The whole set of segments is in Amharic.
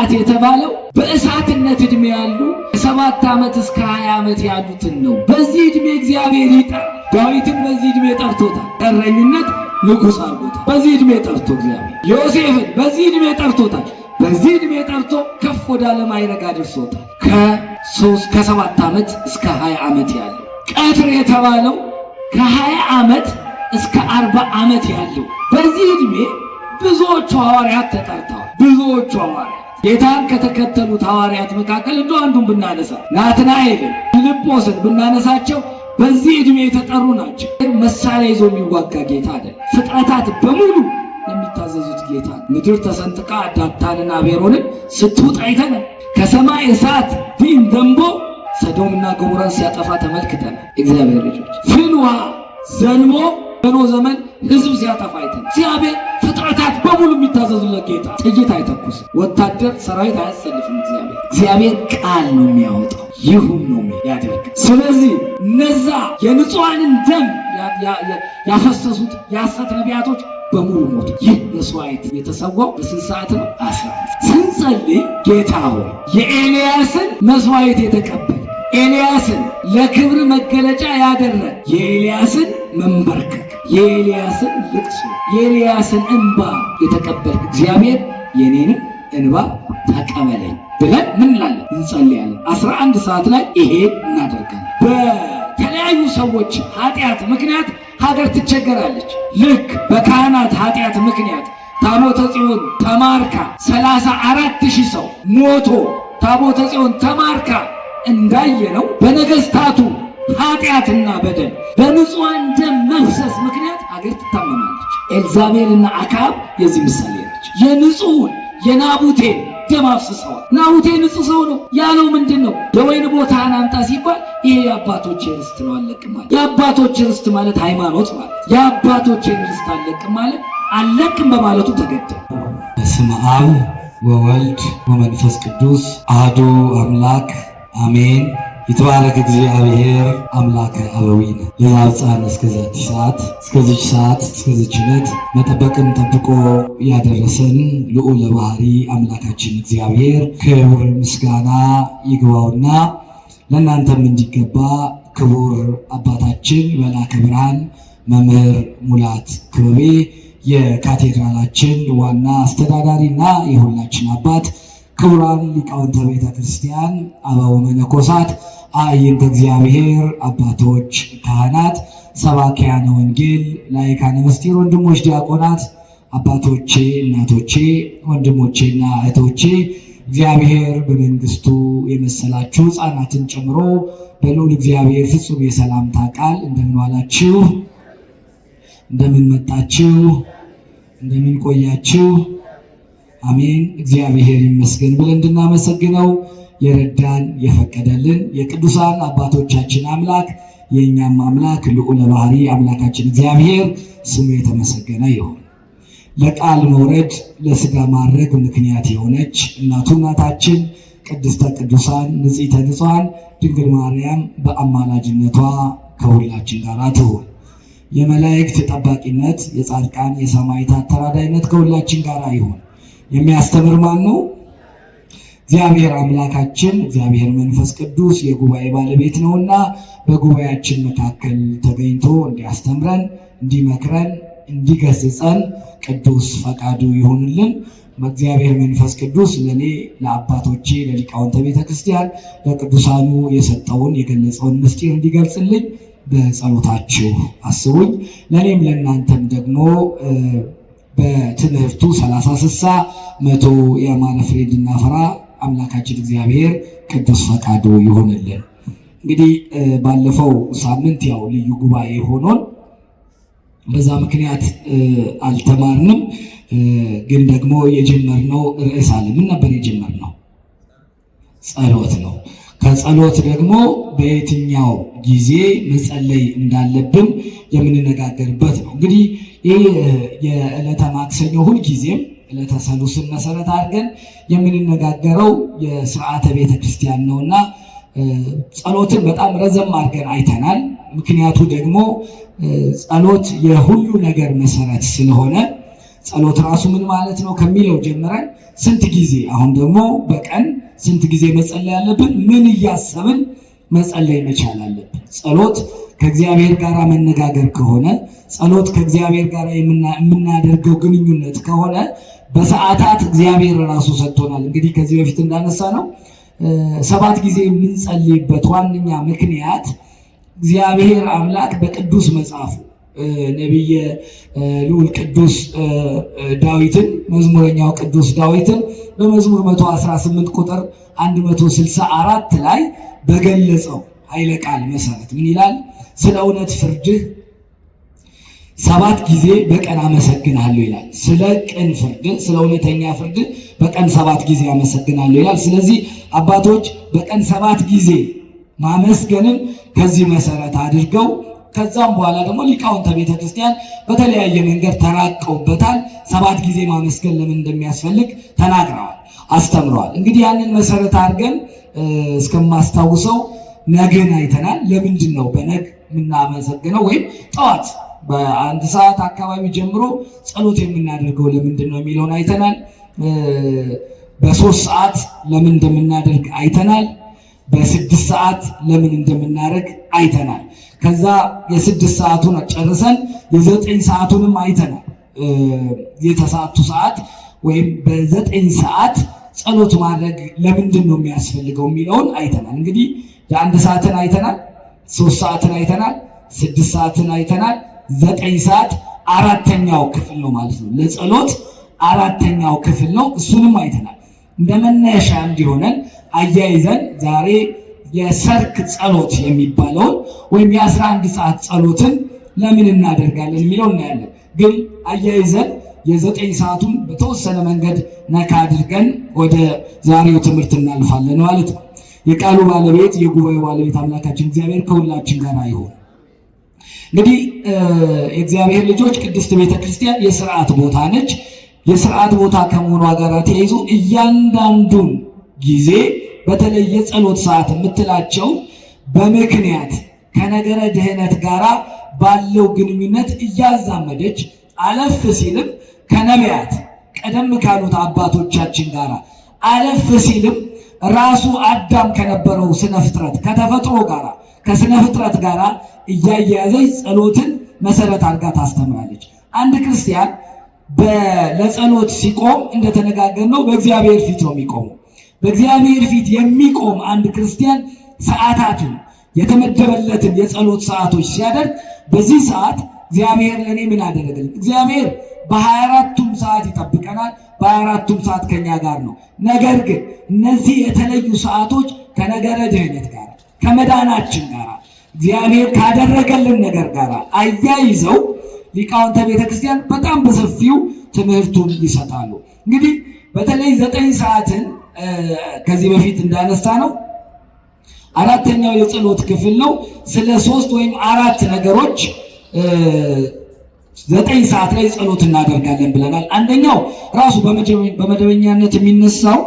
ዘጸአት የተባለው በእሳትነት ዕድሜ ያሉ 7 ዓመት እስከ 20 ዓመት ያሉትን ነው። በዚህ ዕድሜ እግዚአብሔር ይጠራል። ዳዊትን በዚህ ዕድሜ ጠርቶታል። እረኝነት ንጉሥ አድርጎታል። በዚህ ዕድሜ ጠርቶ እግዚአብሔር ዮሴፍን በዚህ ዕድሜ ጠርቶታል። በዚህ ዕድሜ ጠርቶ ከፍ ወዳለ ማዕረግ አድርሶታል። ከ7 ዓመት እስከ 20 ዓመት ያለው ቀትር የተባለው ከ20 ዓመት እስከ 40 ዓመት ያለው በዚህ ዕድሜ ብዙዎቹ ሐዋርያት ተጠርተዋል። ብዙዎቹ ሐዋርያት ጌታን ከተከተሉት ሐዋርያት መካከል እንደ አንዱን ብናነሳ ናትናኤልን፣ ፊልጶስን ብናነሳቸው በዚህ ዕድሜ የተጠሩ ናቸው። መሳሪያ ይዞ የሚዋጋ ጌታ አይደለም። ፍጥረታት በሙሉ የሚታዘዙት ጌታ። ምድር ተሰንጥቃ ዳታንና አቤሮንን ስትውጥ አይተናል። ከሰማይ እሳት ዲን ደንቦ ሰዶምና ገሞራን ሲያጠፋ ተመልክተናል። እግዚአብሔር ልጆች ፍል ውሃ ዘንቦ በኖህ ዘመን ሕዝብ ሲያጠፋ አይተናል። እግዚአብሔር ፍጥረታት በሙሉ የሚታዘዙለት ጌታ። ጥይት አይተኩስም፣ ወታደር ሰራዊት አያሰልፍም። እግዚአብሔር ቃል ነው የሚያወጣው፣ ይሁን ነው ያደርግ። ስለዚህ እነዛ የንጹሐንን ደም ያፈሰሱት የሐሰት ነቢያቶች በሙሉ ሞቱ። ይህ መስዋዕት የተሰዋው በስንት ሰዓት ነው? 15 ስንጸልይ ጌታ ሆይ የኤልያስን መስዋዕት የተቀበለ ኤልያስን ለክብር መገለጫ ያደረገ የኤልያስን መንበርከክ፣ የኤልያስን ልቅሶ፣ የኤልያስን እንባ የተቀበልክ እግዚአብሔር የኔንም እንባ ተቀበለኝ ብለን ምን እንላለን? እንጸልያለን። 11 ሰዓት ላይ ይሄ እናደርጋለን። በተለያዩ ሰዎች ኃጢአት ምክንያት ሀገር ትቸገራለች። ልክ በካህናት ኃጢአት ምክንያት ታቦተ ጽዮን ተማርካ 34,000 ሰው ሞቶ ታቦተ ጽዮን ተማርካ እንዳየነው በነገስታቱ ኃጢአትና በደል በንጹሐን ደም መፍሰስ ምክንያት ሀገር ትታመማለች። ኤልዛቤልና አክዓብ የዚህ ምሳሌ ናቸው። የንጹሑን የናቡቴን ደም አፍስሰዋል። ናቡቴ ንጹሕ ሰው ነው ያለው ምንድን ነው? የወይን ቦታህን አምጣ ሲባል ይሄ የአባቶቼ ርስት ነው አልለቅም ማለት። የአባቶቼ ርስት ማለት ሃይማኖት ማለት። የአባቶቼ ርስት አልለቅም ማለት አልለቅም በማለቱ ተገደለ። በስመ አብ ወወልድ ወመንፈስ ቅዱስ አሐዱ አምላክ አሜን። ይትባረክ እግዚአብሔር አምላከ አበዊነ ለያብጽሐነ እስከዚች ሰዓት እስከዚች ዕለት መጠበቅን ጠብቆ ያደረሰን ልዑለ ባሕሪ አምላካችን እግዚአብሔር ክብር ምስጋና ይግባውና ለእናንተም እንዲገባ ክቡር አባታችን መላከ ብርሃን መምህር ሙላት ክበቤ የካቴድራላችን ዋና አስተዳዳሪና የሁላችን አባት ክቡራን ሊቃውንተ ቤተ ክርስቲያን አበው መነኮሳት አዕይንተ እግዚአብሔር አባቶች ካህናት ሰባክያነ ወንጌል ላይካነ ምስጢር ወንድሞች ዲያቆናት አባቶቼ እናቶቼ ወንድሞቼና እህቶቼ እግዚአብሔር በመንግስቱ የመሰላችሁ ሕፃናትን ጨምሮ በልዑል እግዚአብሔር ፍጹም የሰላምታ ቃል እንደምን ዋላችሁ? እንደምን መጣችሁ? እንደምን ቆያችሁ? አሜን። እግዚአብሔር ይመስገን ብለን እንድናመሰግነው የረዳን የፈቀደልን የቅዱሳን አባቶቻችን አምላክ የእኛም አምላክ ልዑለ ባሕሪ አምላካችን እግዚአብሔር ስሙ የተመሰገነ ይሁን። ለቃል መውረድ ለሥጋ ማድረግ ምክንያት የሆነች እናታችን ቅድስተ ቅዱሳን ንጽሕተ ንጹሐን ድንግል ማርያም በአማላጅነቷ ከሁላችን ጋር ትሁን። የመላእክት ጠባቂነት፣ የጻድቃን የሰማዕታት ተራዳይነት ከሁላችን ጋር ይሁን። የሚያስተምር ማን ነው? እግዚአብሔር አምላካችን እግዚአብሔር መንፈስ ቅዱስ የጉባኤ ባለቤት ነውና በጉባኤያችን መካከል ተገኝቶ እንዲያስተምረን፣ እንዲመክረን፣ እንዲገስጸን ቅዱስ ፈቃዱ ይሁንልን። እግዚአብሔር መንፈስ ቅዱስ ለኔ ለአባቶቼ ለሊቃውንተ ቤተ ክርስቲያን ለቅዱሳኑ የሰጠውን የገለጸውን ምስጢር እንዲገልጽልኝ በጸሎታችሁ አስቡኝ። ለኔም ለእናንተም ደግሞ በትምህርቱ 30 60 100 ያማረ ፍሬ እንድናፈራ አምላካችን እግዚአብሔር ቅዱስ ፈቃዱ ይሆንልን። እንግዲህ ባለፈው ሳምንት ያው ልዩ ጉባኤ ሆኖን በዛ ምክንያት አልተማርንም። ግን ደግሞ የጀመርነው ርዕስ አለ። ምን ነበር የጀመርነው? ጸሎት ነው። ከጸሎት ደግሞ በየትኛው ጊዜ መጸለይ እንዳለብን የምንነጋገርበት ነው። እንግዲህ ይህ የዕለተ ማክሰኞ ሁልጊዜም ዕለተ ሰሉስን መሰረት አድርገን የምንነጋገረው የሥርዓተ ቤተ ክርስቲያን ነውና ጸሎትን በጣም ረዘም አድርገን አይተናል። ምክንያቱ ደግሞ ጸሎት የሁሉ ነገር መሰረት ስለሆነ ጸሎት ራሱ ምን ማለት ነው ከሚለው ጀምረን ስንት ጊዜ አሁን ደግሞ በቀን ስንት ጊዜ መጸለይ ያለብን፣ ምን እያሰብን መጸለይ መቻል አለብን። ጸሎት ከእግዚአብሔር ጋር መነጋገር ከሆነ ጸሎት ከእግዚአብሔር ጋር የምናደርገው ግንኙነት ከሆነ በሰዓታት እግዚአብሔር ራሱ ሰጥቶናል። እንግዲህ ከዚህ በፊት እንዳነሳ ነው 7 ጊዜ የምንጸልይበት ዋነኛ ምክንያት እግዚአብሔር አምላክ በቅዱስ መጽሐፉ ነቢየ ልዑል ቅዱስ ዳዊትን መዝሙረኛው ቅዱስ ዳዊትን በመዝሙር 118 ቁጥር 164 ላይ በገለጸው ኃይለ ቃል መሰረት ምን ይላል? ስለ እውነት ፍርድህ 7 ጊዜ በቀን አመሰግናለሁ ይላል። ስለ ቅን ፍርድ፣ ስለ እውነተኛ ፍርድ በቀን 7 ጊዜ አመሰግናለሁ ይላል። ስለዚህ አባቶች በቀን 7 ጊዜ ማመስገንን ከዚህ መሰረት አድርገው ከዛም በኋላ ደግሞ ሊቃውንተ ቤተ ክርስቲያን በተለያየ መንገድ ተራቀውበታል። 7 ጊዜ ማመስገን ለምን እንደሚያስፈልግ ተናግረዋል፣ አስተምረዋል። እንግዲህ ያንን መሰረት አድርገን እስከማስታውሰው ነግን አይተናል። ለምንድን ነው በነግ የምናመሰግነው? ወይም ጠዋት በ1 ሰዓት አካባቢ ጀምሮ ጸሎት የምናደርገው ለምንድን ነው የሚለውን አይተናል። በ3 ሰዓት ለምን እንደምናደርግ አይተናል። በ6 ሰዓት ለምን እንደምናደርግ አይተናል። ከዛ የ6 ሰዓቱን ጨርሰን የ9 ሰዓቱንም አይተናል። የተሳቱ ሰዓት ወይም በ9 ሰዓት ጸሎት ማድረግ ለምንድን ነው የሚያስፈልገው የሚለውን አይተናል። እንግዲህ የ1 ሰዓትን አይተናል፣ 3 ሰዓትን አይተናል፣ 6 ሰዓትን አይተናል። 9 ሰዓት አራተኛው ክፍል ነው ማለት ነው። ለጸሎት አራተኛው ክፍል ነው። እሱንም አይተናል። እንደመነሻ እንዲሆነን አያይዘን ዛሬ የሰርክ ጸሎት የሚባለውን ወይም የ11 ሰዓት ጸሎትን ለምን እናደርጋለን የሚለው እናያለን። ግን አያይዘን የ9 ሰዓቱን በተወሰነ መንገድ ነካ አድርገን ወደ ዛሬው ትምህርት እናልፋለን ማለት ነው። የቃሉ ባለቤት የጉባኤው ባለቤት አምላካችን እግዚአብሔር ከሁላችን ጋር ይሁን። እንግዲህ የእግዚአብሔር ልጆች ቅድስት ቤተክርስቲያን የሥርዓት ቦታ ነች። የሥርዓት ቦታ ከመሆኗ ጋር ተያይዞ እያንዳንዱን ጊዜ በተለይ የጸሎት ሰዓት የምትላቸው በምክንያት ከነገረ ድህነት ጋራ ባለው ግንኙነት እያዛመደች አለፍ ሲልም ከነቢያት ቀደም ካሉት አባቶቻችን ጋራ አለፍ ሲልም ራሱ አዳም ከነበረው ስነ ፍጥረት ከተፈጥሮ ጋራ ከስነ ፍጥረት ጋራ እያያዘች ጸሎትን መሰረት አድርጋ ታስተምራለች። አንድ ክርስቲያን ለጸሎት ሲቆም እንደተነጋገርነው በእግዚአብሔር ፊት ነው የሚቆመው። በእግዚአብሔር ፊት የሚቆም አንድ ክርስቲያን ሰዓታቱን የተመደበለትን የጸሎት ሰዓቶች ሲያደርግ በዚህ ሰዓት እግዚአብሔር ለኔ ምን አደረገልኝ? እግዚአብሔር በ24ቱም ሰዓት ይጠብቀናል። በ24ቱም ሰዓት ከኛ ጋር ነው። ነገር ግን እነዚህ የተለዩ ሰዓቶች ከነገረ ድህነት ጋር ከመዳናችን ጋር እግዚአብሔር ካደረገልን ነገር ጋር አያይዘው ሊቃውንተ ቤተክርስቲያን በጣም በሰፊው ትምህርቱን ይሰጣሉ። እንግዲህ በተለይ 9 ሰዓትን ከዚህ በፊት እንዳነሳ ነው አራተኛው የጸሎት ክፍል ነው። ስለ 3 ወይም 4 ነገሮች 9 ሰዓት ላይ ጸሎት እናደርጋለን ብለናል። አንደኛው ራሱ በመደበኛነት የሚነሳው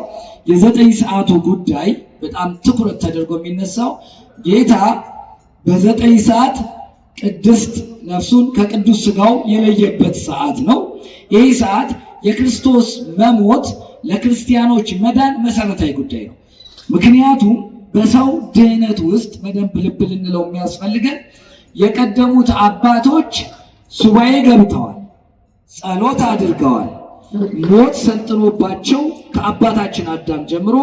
የ9 ሰዓቱ ጉዳይ በጣም ትኩረት ተደርጎ የሚነሳው ጌታ በ9 ሰዓት ቅድስት ነፍሱን ከቅዱስ ሥጋው የለየበት ሰዓት ነው። ይህ ሰዓት የክርስቶስ መሞት ለክርስቲያኖች መዳን መሰረታዊ ጉዳይ ነው። ምክንያቱም በሰው ድህነት ውስጥ በደንብ ልብ ልንለው የሚያስፈልገን የቀደሙት አባቶች ሱባኤ ገብተዋል፣ ጸሎት አድርገዋል። ሞት ሰልጥኖባቸው ከአባታችን አዳም ጀምሮ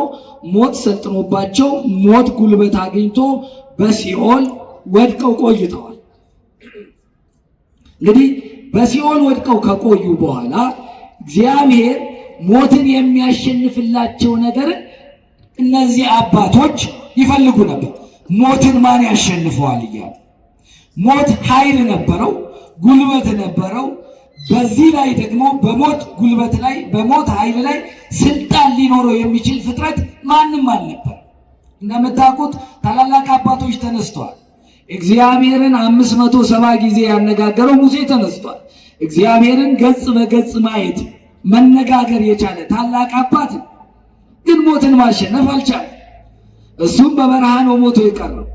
ሞት ሰልጥኖባቸው ሞት ጉልበት አግኝቶ በሲኦል ወድቀው ቆይተዋል። እንግዲህ በሲኦል ወድቀው ከቆዩ በኋላ እግዚአብሔር ሞትን የሚያሸንፍላቸው ነገር እነዚህ አባቶች ይፈልጉ ነበር። ሞትን ማን ያሸንፈዋል እያሉ ሞት ኃይል ነበረው፣ ጉልበት ነበረው። በዚህ ላይ ደግሞ በሞት ጉልበት ላይ በሞት ኃይል ላይ ስልጣን ሊኖረው የሚችል ፍጥረት ማንም አልነበር። እንደምታውቁት ታላላቅ አባቶች ተነስተዋል። እግዚአብሔርን 570 ጊዜ ያነጋገረው ሙሴ ተነስቷል። እግዚአብሔርን ገጽ በገጽ ማየት መነጋገር የቻለ ታላቅ አባት ግን ሞትን ማሸነፍ አልቻለም። እሱም በበረሃ ነው ሞቶ የቀረው።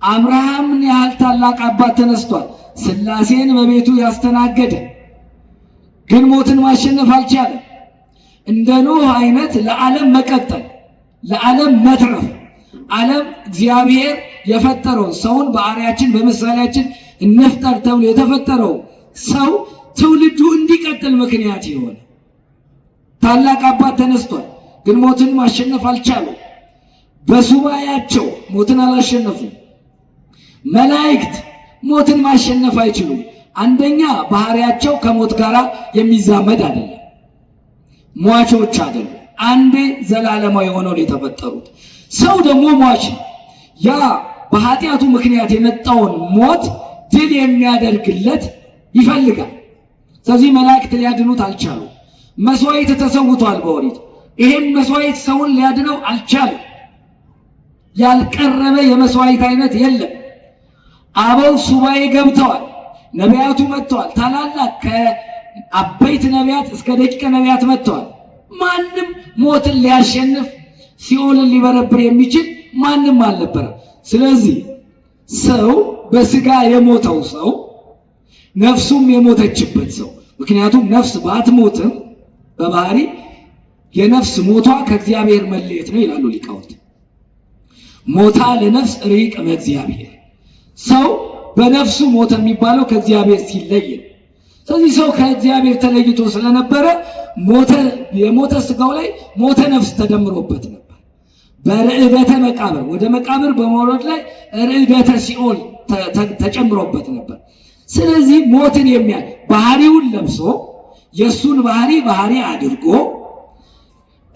አብርሃምን ያህል ታላቅ አባት ተነስቷል። ሥላሴን በቤቱ ያስተናገደ ግን ሞትን ማሸነፍ አልቻለም። እንደ ኖህ አይነት ለዓለም መቀጠል፣ ለዓለም መትረፍ፣ ዓለም እግዚአብሔር የፈጠረው ሰውን በአርአያችን በምሳሌያችን እንፍጠር ተብሎ የተፈጠረው ሰው ትውልዱ እንዲቀጥል ምክንያት የሆነ ታላቅ አባት ተነስቷል። ግን ሞትን ማሸነፍ አልቻሉም። በሱባኤያቸው ሞትን አላሸነፉም። መላእክት ሞትን ማሸነፍ አይችሉም። አንደኛ ባህሪያቸው ከሞት ጋር የሚዛመድ አይደለም፣ ሟቾች አይደሉም። አንዴ ዘላለማዊ ሆነው የተፈጠሩት። ሰው ደግሞ ሟች ነው። ያ በኃጢአቱ ምክንያት የመጣውን ሞት ድል የሚያደርግለት ይፈልጋል። ስለዚህ መላእክት ሊያድኑት አልቻሉም። መስዋዕት ተሰውቷል በኦሪት። ይሄን መስዋዕት ሰውን ሊያድነው አልቻለም። ያልቀረበ የመስዋዕት አይነት የለም። አበው ሱባኤ ገብተዋል። ነቢያቱ መጥተዋል። ታላላቅ ከአበይት ነቢያት እስከ ደቂቀ ነቢያት መጥተዋል። ማንም ሞትን ሊያሸንፍ ሲኦልን ሊበረብር የሚችል ማንም አልነበረም። ስለዚህ ሰው በስጋ የሞተው ሰው ነፍሱም የሞተችበት ሰው፣ ምክንያቱም ነፍስ ባትሞትም በባህሪ የነፍስ ሞቷ ከእግዚአብሔር መለየት ነው ይላሉ ሊቃውንት። ሞታ ለነፍስ ርቅ መእግዚአብሔር። ሰው በነፍሱ ሞተ የሚባለው ከእግዚአብሔር ሲለይ ነው። ስለዚህ ሰው ከእግዚአብሔር ተለይቶ ስለነበረ የሞተ ስጋው ላይ ሞተ ነፍስ ተደምሮበት ነበር። በርዕደተ መቃብር ወደ መቃብር በመውረድ ላይ ርዕደተ ሲኦል ተጨምሮበት ነበር። ስለዚህ ሞትን የሚያል ባህሪውን ለብሶ የሱን ባህሪ አድርጎ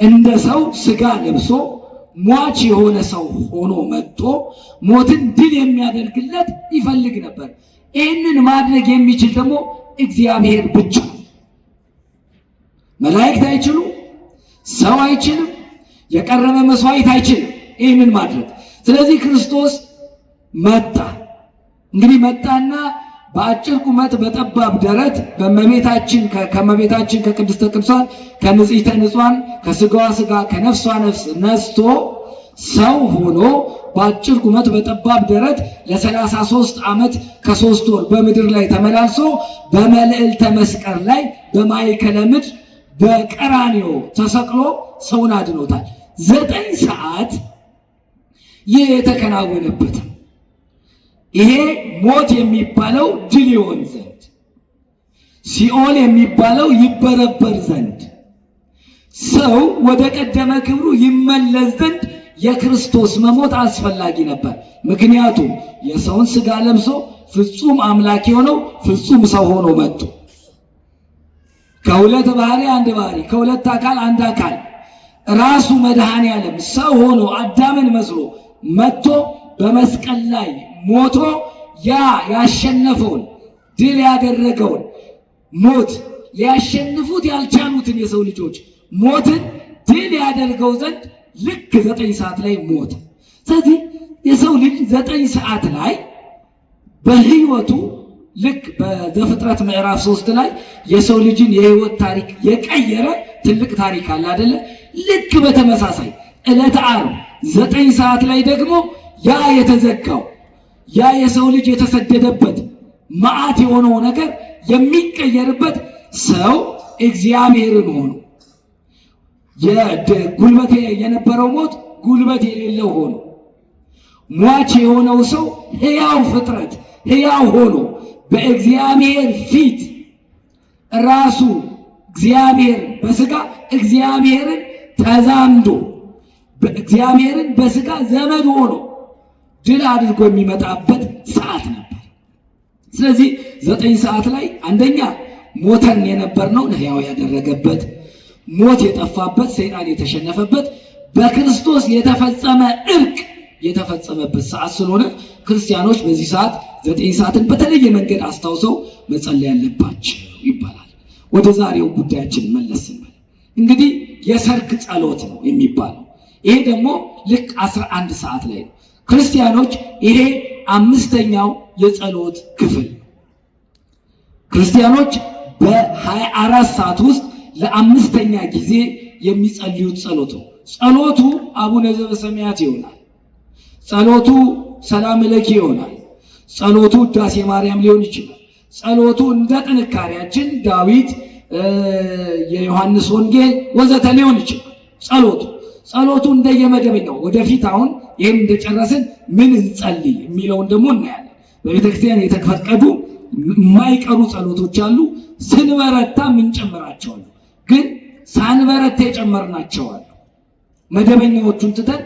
እንደ ሰው ስጋ ለብሶ ሟች የሆነ ሰው ሆኖ መጥቶ ሞትን ድል የሚያደርግለት ይፈልግ ነበር። ይህንን ማድረግ የሚችል ደግሞ እግዚአብሔር ብቻ። መላእክት አይችሉም፣ ሰው አይችልም፣ የቀረበ መስዋዕት አይችልም ይህንን ማድረግ። ስለዚህ ክርስቶስ መጣ። እንግዲህ መጣና በአጭር ቁመት በጠባብ ደረት ከመቤታችን ከቅድስተ ቅዱሳን ከንጽሕተ ንጹሐን ከስጋዋ ስጋ ከነፍሷ ነፍስ ነስቶ ሰው ሆኖ በአጭር ቁመት በጠባብ ደረት ለ33 ዓመት ከ3 ወር በምድር ላይ ተመላልሶ በመልዕልተ መስቀል ላይ በማእከለ ምድር በቀራንዮ ተሰቅሎ ሰውን አድኖታል። 9 ሰዓት ይህ የተከናወነበት ይሄ ሞት የሚባለው ድል ይሆን ዘንድ፣ ሲኦል የሚባለው ይበረበር ዘንድ፣ ሰው ወደ ቀደመ ክብሩ ይመለስ ዘንድ የክርስቶስ መሞት አስፈላጊ ነበር። ምክንያቱም የሰውን ስጋ ለብሶ ፍጹም አምላክ የሆነው ፍጹም ሰው ሆኖ መጥቶ ከሁለት ባህሪ አንድ ባህሪ ከሁለት አካል አንድ አካል ራሱ መድኃኔ ዓለም ሰው ሆኖ አዳምን መስሎ መጥቶ በመስቀል ላይ ሞቶ ያ ያሸነፈውን ድል ያደረገውን ሞት ሊያሸንፉት ያልቻሉትን የሰው ልጆች ሞትን ድል ያደርገው ዘንድ ልክ 9 ሰዓት ላይ ሞተ። ስለዚህ የሰው ልጅ 9 ሰዓት ላይ በህይወቱ ልክ በዘፍጥረት ምዕራፍ 3 ላይ የሰው ልጅን የህይወት ታሪክ የቀየረ ትልቅ ታሪክ አለ አይደለ? ልክ በተመሳሳይ ዕለተ ዓርብ 9 ሰዓት ላይ ደግሞ ያ የተዘጋው ያ የሰው ልጅ የተሰደደበት መዓት የሆነው ነገር የሚቀየርበት ሰው እግዚአብሔርን ሆኖ ጉልበት የነበረው ሞት ጉልበት የሌለው ሆኖ ሟች የሆነው ሰው ሕያው ፍጥረት ሕያው ሆኖ በእግዚአብሔር ፊት ራሱ እግዚአብሔር በስጋ እግዚአብሔርን ተዛምዶ እግዚአብሔርን በስጋ ዘመድ ሆኖ ድል አድርጎ የሚመጣበት ሰዓት ነበር። ስለዚህ 9 ሰዓት ላይ አንደኛ ሞተን የነበርነው ሕያው ያደረገበት፣ ሞት የጠፋበት፣ ሰይጣን የተሸነፈበት፣ በክርስቶስ የተፈጸመ እርቅ የተፈጸመበት ሰዓት ስለሆነ ክርስቲያኖች በዚህ ሰዓት 9 ሰዓትን በተለየ መንገድ አስታውሰው መጸለይ ያለባቸው ይባላል። ወደ ዛሬው ጉዳያችን መለስ እንበል። እንግዲህ የሰርክ ጸሎት ነው የሚባለው። ይሄ ደግሞ ልክ 11 ሰዓት ላይ ነው። ክርስቲያኖች ይሄ 5ኛው የጸሎት ክፍል ክርስቲያኖች በ24 ሰዓት ውስጥ ለ5ኛ ጊዜ የሚጸልዩት ጸሎት ነው። ጸሎቱ አቡነ ዘበሰማያት ይሆናል። ጸሎቱ ሰላም ለኪ ይሆናል። ጸሎቱ ውዳሴ ማርያም ሊሆን ይችላል። ጸሎቱ እንደ ጥንካሬያችን ዳዊት የዮሐንስ ወንጌል ወዘተ ሊሆን ይችላል። ጸሎቱ እንደየመደበኛው ወደፊት አሁን ይህን እንደጨረስን ምን እንጸልይ የሚለውን ደግሞ እናያለን። በቤተክርስቲያን የተፈቀዱ የማይቀሩ ጸሎቶች አሉ። ስንበረታ ምንጨምራቸው አሉ። ግን ሳንበረታ የጨመርናቸው አሉ። መደበኛዎቹን ትተን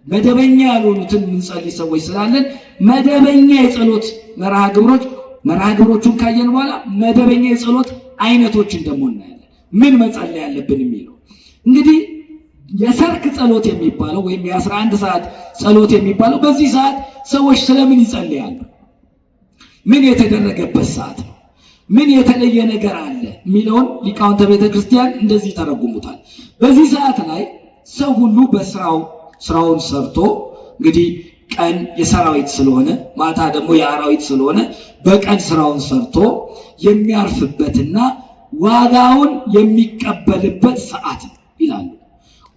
መደበኛ ያልሆኑትን የምንጸልይ ሰዎች ስላለን መደበኛ የጸሎት መርሃ ግብሮቹን ካየን በኋላ መደበኛ የጸሎት አይነቶችን ደግሞ እናያለን። ምን መጸለይ ያለብን የሚለው እንግዲህ የሰርክ ጸሎት የሚባለው ወይም የ11 ሰዓት ጸሎት የሚባለው በዚህ ሰዓት ሰዎች ስለምን ይጸልያሉ? ምን የተደረገበት ሰዓት ነው? ምን የተለየ ነገር አለ የሚለውን ሊቃውንተ ቤተ ክርስቲያን እንደዚህ ተረጉሙታል። በዚህ ሰዓት ላይ ሰው ሁሉ ስራውን ሰርቶ እንግዲህ ቀን የሰራዊት ስለሆነ ማታ ደግሞ የአራዊት ስለሆነ በቀን ስራውን ሰርቶ የሚያርፍበትና ዋጋውን የሚቀበልበት ሰዓት ነው ይላሉ።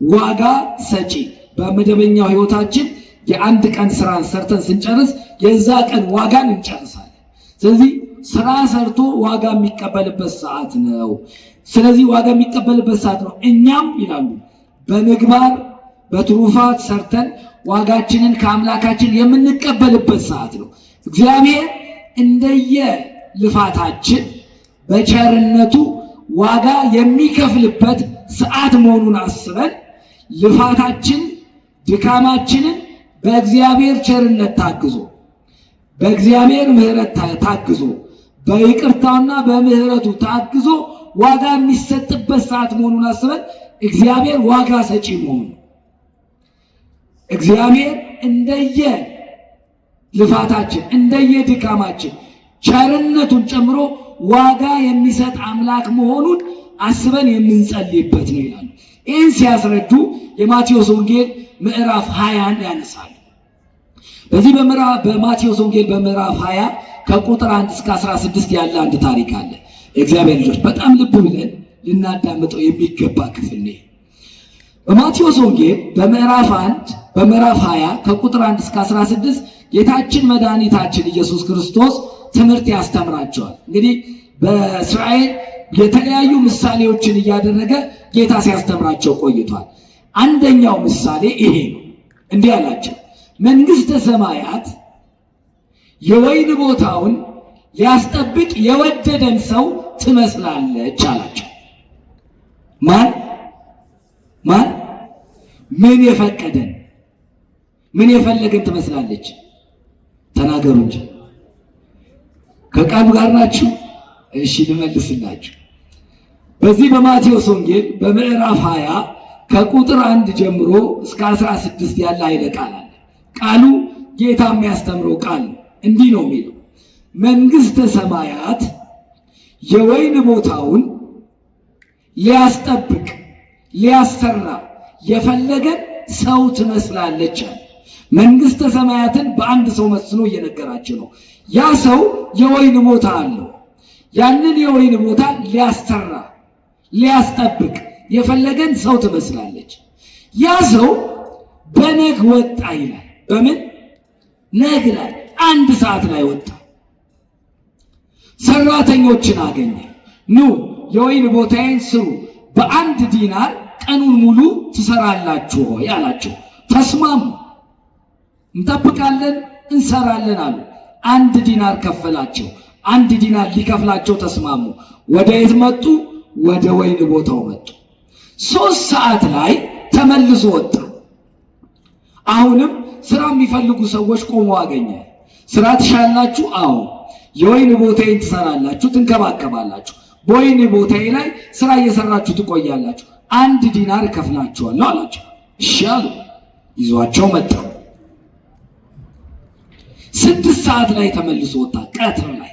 ዋጋ ሰጪ በመደበኛው ህይወታችን የአንድ ቀን ስራን ሰርተን ስንጨርስ የዛ ቀን ዋጋን እንጨርሳለን። ስለዚህ ስራ ሰርቶ ዋጋ የሚቀበልበት ሰዓት ነው። ስለዚህ ዋጋ የሚቀበልበት ሰዓት ነው። እኛም ይላሉ በምግባር በትሩፋት ሰርተን ዋጋችንን ከአምላካችን የምንቀበልበት ሰዓት ነው። እግዚአብሔር እንደየ ልፋታችን በቸርነቱ ዋጋ የሚከፍልበት ሰዓት መሆኑን አስበን ልፋታችን ድካማችንን በእግዚአብሔር ቸርነት ታግዞ በእግዚአብሔር ምሕረት ታግዞ በይቅርታውና በምሕረቱ ታግዞ ዋጋ የሚሰጥበት ሰዓት መሆኑን አስበን እግዚአብሔር ዋጋ ሰጪ መሆኑ እግዚአብሔር እንደየ ልፋታችን እንደየ ድካማችን ቸርነቱን ጨምሮ ዋጋ የሚሰጥ አምላክ መሆኑን አስበን የምንጸልይበት ነው ይላሉ። ይህን ሲያስረዱ የማቴዎስ ወንጌል ምዕራፍ 20 ያነሳሉ። በዚህ በማቴዎስ ወንጌል በምዕራፍ 20 ከቁጥር 1 እስከ 16 ያለ አንድ ታሪክ አለ። የእግዚአብሔር ልጆች በጣም ልብ ብለን ልናዳምጠው የሚገባ ክፍል ነው። በማቴዎስ ወንጌል በምዕራፍ 20 ከቁጥር 1 እስከ 16 ጌታችን መድኃኒታችን ኢየሱስ ክርስቶስ ትምህርት ያስተምራቸዋል። እንግዲህ በእስራኤል የተለያዩ ምሳሌዎችን እያደረገ ጌታ ሲያስተምራቸው ቆይቷል። አንደኛው ምሳሌ ይሄ ነው። እንዲህ አላቸው፣ መንግሥተ ሰማያት የወይን ቦታውን ሊያስጠብቅ የወደደን ሰው ትመስላለች አላቸው። ማን ምን የፈቀደን ምን የፈለገን ትመስላለች? ተናገሩ እንጂ ከቃሉ ጋር ናችሁ? እሺ ልመልስላችሁ። በዚህ በማቴዎስ ወንጌል በምዕራፍ 20 ከቁጥር 1 ጀምሮ እስከ 16 ያለ ኃይለ ቃል አለ። ቃሉ ጌታ የሚያስተምረው ቃል እንዲህ ነው የሚለው፣ መንግሥተ ሰማያት የወይን ቦታውን ሊያስጠብቅ ሊያሰራ የፈለገን ሰው ትመስላለች። መንግሥተ ሰማያትን በአንድ ሰው መስሎ እየነገራቸው ነው። ያ ሰው የወይን ቦታ አለው። ያንን የወይን ቦታ ሊያሰራ ሊያስጠብቅ የፈለገን ሰው ትመስላለች። ያ ሰው በነግ ወጣ ይላል። በምን ነግ ላይ 1 ሰዓት ላይ ወጣ። ሰራተኞችን አገኘ። ኑ የወይን ቦታዬን ስሩ፣ በ1 ዲናር ቀኑን ሙሉ ትሰራላችሁ ሆይ አላቸው። ተስማሙ። እንጠብቃለን እንሰራለን አሉ። 1 ዲናር ከፈላቸው። 1 ዲናር ሊከፍላቸው ተስማሙ። ወደ የት መጡ? ወደ ወይን ቦታው መጡ። 3 ሰዓት ላይ ተመልሶ ወጣ። አሁንም ስራ የሚፈልጉ ሰዎች ቆመው አገኘ። ስራ ትሻላችሁ? አዎ። የወይን ቦታዬን ትሰራላችሁ፣ ትንከባከባላችሁ። በወይን ቦታዬ ላይ ስራ እየሰራችሁ ትቆያላችሁ። 1 ዲናር እከፍላችኋለሁ አላቸው። እሺ አሉ። ይዟቸው መጣ። 6 ሰዓት ላይ ተመልሶ ወጣ። ቀትር ላይ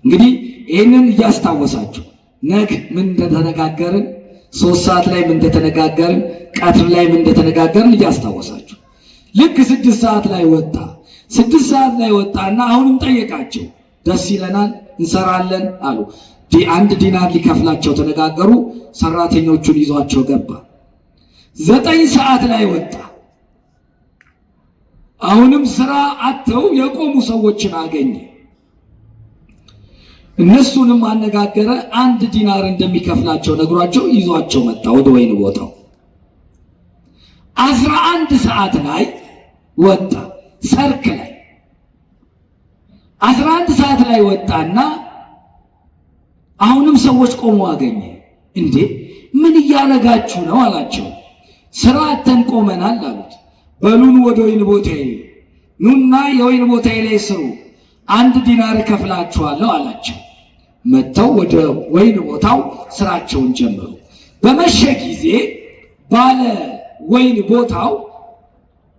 እንግዲህ ይህንን እያስታወሳችሁ ነግ ምን እንደተነጋገርን 3 ሰዓት ላይ ምን እንደተነጋገርን ቀትር ላይ ምን እንደተነጋገርን እያስታወሳችሁ ልክ 6 ሰዓት ላይ ወጣ። 6 ሰዓት ላይ ወጣና አሁንም ጠየቃቸው። ደስ ይለናል እንሰራለን አሉ። 1 ዲናር ሊከፍላቸው ተነጋገሩ። ሰራተኞቹን ይዟቸው ገባ። 9 ሰዓት ላይ ወጣ። አሁንም ስራ አጥተው የቆሙ ሰዎችን አገኘ። እነሱንም አነጋገረ። 1 ዲናር እንደሚከፍላቸው ነግሯቸው ይዟቸው መጣ ወደ ወይን ቦታው። 11 ሰዓት ላይ ወጣ። ሰርክ ላይ 11 ሰዓት ላይ ወጣና አሁንም ሰዎች ቆመው አገኘ። እንዴ ምን እያረጋችሁ ነው አላቸው። ስራ አተን ቆመናል አሉት። በሉን ወደ ወይን ቦታዬ ኑና የወይን ቦታዬ ላይ ስሩ፣ 1 ዲናር እከፍላችኋለሁ አላቸው። መጥተው ወደ ወይን ቦታው ስራቸውን ጀመሩ። በመሸ ጊዜ ባለ ወይን ቦታው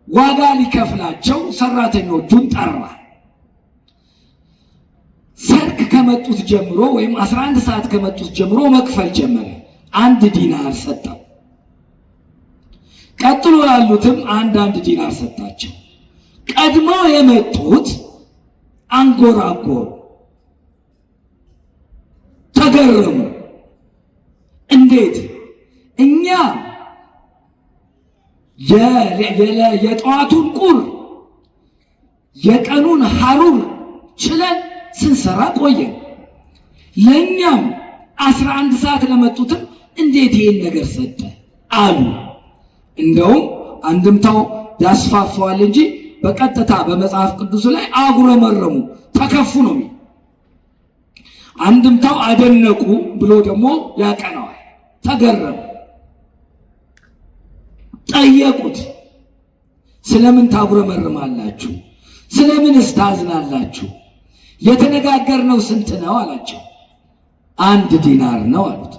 ዋጋ ሊከፍላቸው ሰራተኞቹን ጠራ። ሰርክ ከመጡት ጀምሮ ወይም 11 ሰዓት ከመጡት ጀምሮ መክፈል ጀመረ። 1 ዲናር ሰጠው። ቀጥሎ ላሉትም 1 ዲናር ሰጣቸው። ቀድመው የመጡት አንጎራጎሩ፣ ተገረሙ። እንዴት እኛ የጠዋቱን ቁር የቀኑን ሐሩር ችለን ስንሰራ ቆየን፣ ለእኛም 11 ሰዓት ለመጡትም እንዴት ይህን ነገር ሰጠ አሉ። እንደውም አንድምታው ያስፋፋዋል እንጂ በቀጥታ በመጽሐፍ ቅዱስ ላይ አጉረመረሙ፣ ተከፉ ነው። አንድምታው አደነቁ ብሎ ደግሞ ያቀናዋል። ተገረሙ፣ ጠየቁት። ስለምን ታጉረመርማላችሁ? ስለምንስ ታዝናላችሁ? የተነጋገርነው ስንት ነው አላቸው። 1 ዲናር ነው አሉት።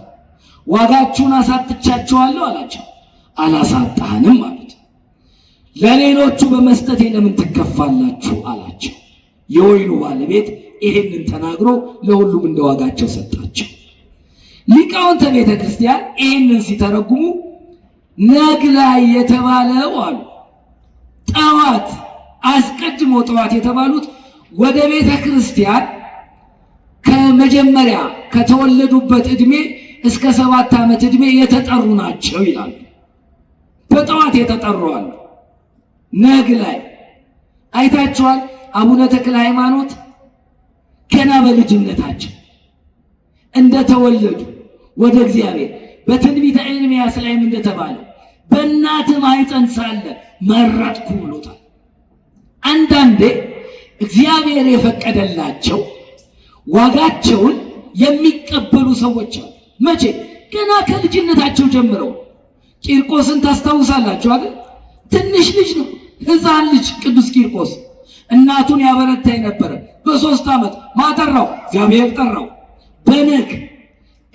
ዋጋችሁን አሳጥቻችኋለሁ አላቸው። አላሳጣህንም አሉት። ለሌሎቹ በመስጠቴ ለምን ትከፋላችሁ አላቸው። የወይኑ ባለቤት ይህንን ተናግሮ ለሁሉም እንደ ዋጋቸው ሰጣቸው። ሊቃውንተ ቤተ ክርስቲያን ይህንን ሲተረጉሙ ነግላይ የተባለው አሉ ጠዋት አስቀድሞ ጠዋት የተባሉት ወደ ቤተ ክርስቲያን ከመጀመሪያ ከተወለዱበት ዕድሜ እስከ 7 ዓመት ዕድሜ የተጠሩ ናቸው ይላሉ። በጠዋት የተጠሩ አሉ። ነግላይ አይታችኋል። አቡነ ተክለ ሃይማኖት ገና በልጅነታቸው እንደተወለዱ ወደ እግዚአብሔር በትንቢተ ኤርምያስ ላይም እንደተባለው በእናትህ ማኅፀን ሳለ መረጥኩ ብሎታል። አንዳንዴ እግዚአብሔር የፈቀደላቸው ዋጋቸውን የሚቀበሉ ሰዎች አሉ። መቼ? ገና ከልጅነታቸው ጀምረው። ቂርቆስን ታስታውሳላችሁ አይደል? ትንሽ ልጅ ነው፣ ሕፃን ልጅ ቅዱስ ቂርቆስ እናቱን ያበረታ ነበረ። በ3 ዓመት ማጠራው እግዚአብሔር ጠራው። በነግ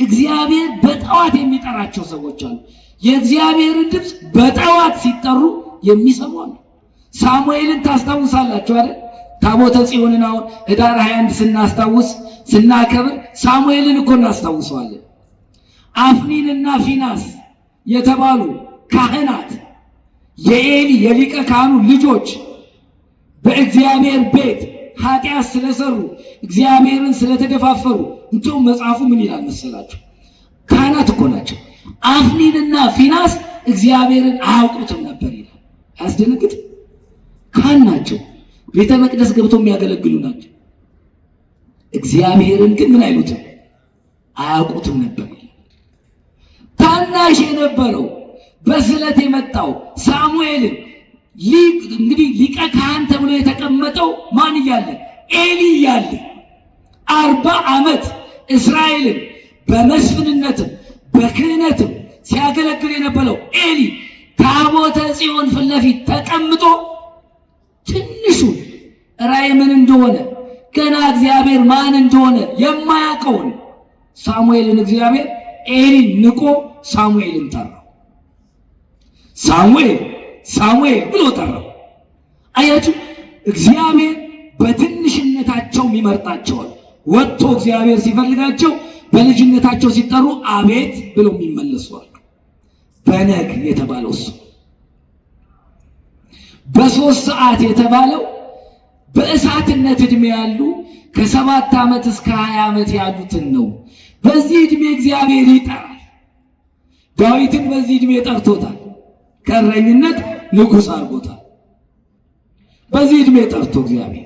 እግዚአብሔር በጠዋት የሚጠራቸው ሰዎች አሉ። የእግዚአብሔርን ድምፅ በጠዋት ሲጠሩ የሚሰሙ አሉ። ሳሙኤልን ታስታውሳላችሁ አይደል? ታቦተ ጽዮንን አሁን ኅዳር 21 ስናከብር ሳሙኤልን እኮ እናስታውሰዋለን። አፍኒንና ፊናስ የተባሉ ካህናት የኤሊ የሊቀ ካህኑ ልጆች በእግዚአብሔር ቤት ኃጢአት ስለሰሩ እግዚአብሔርን ስለተደፋፈሩ እንዲሁም መጽሐፉ ምን ይላል መሰላችሁ? ካህናት እኮ ናቸው። አፍኒንና ፊናስ እግዚአብሔርን አያውቁትም ነበር ይላል። አያስደነግጥ? ካህን ናቸው፣ ቤተ መቅደስ ገብተው የሚያገለግሉ ናቸው። እግዚአብሔርን ግን ምን አይሉትም? አያውቁትም ነበር ይላል። ታናሽ የነበረው በስለት የመጣው ሳሙኤልን እንግዲህ ሊቀ ካህን ተብሎ የተቀመጠው ማን እያለ? ኤሊ እያለ 40 ዓመት እስራኤልን በመስፍንነትም በክህነትም ሲያገለግል የነበረው ኤሊ ታቦተ ጽዮን ፊት ለፊት ተቀምጦ ትንሹን ራእይ ምን እንደሆነ ገና እግዚአብሔር ማን እንደሆነ የማያውቀውን ሳሙኤልን እግዚአብሔር ኤሊን ንቆ ሳሙኤልን ጠራው። ሳሙኤል ብሎ ጠራው። አያችሁ፣ እግዚአብሔር በትንሽነታቸው ይመርጣቸዋል። ወጥቶ እግዚአብሔር ሲፈልጋቸው በልጅነታቸው ሲጠሩ አቤት ብለው የሚመለሱዋል። በነግ የተባለው እሱ፣ በ3 ሰዓት የተባለው በእሳትነት ዕድሜ ያሉ ከ7 ዓመት እስከ 20 ዓመት ያሉትን ነው። በዚህ ዕድሜ እግዚአብሔር ይጠራል። ዳዊትን በዚህ ዕድሜ ጠርቶታል። ከእረኝነት ንጉሥ አድርጎታል። በዚህ ዕድሜ ጠርቶ እግዚአብሔር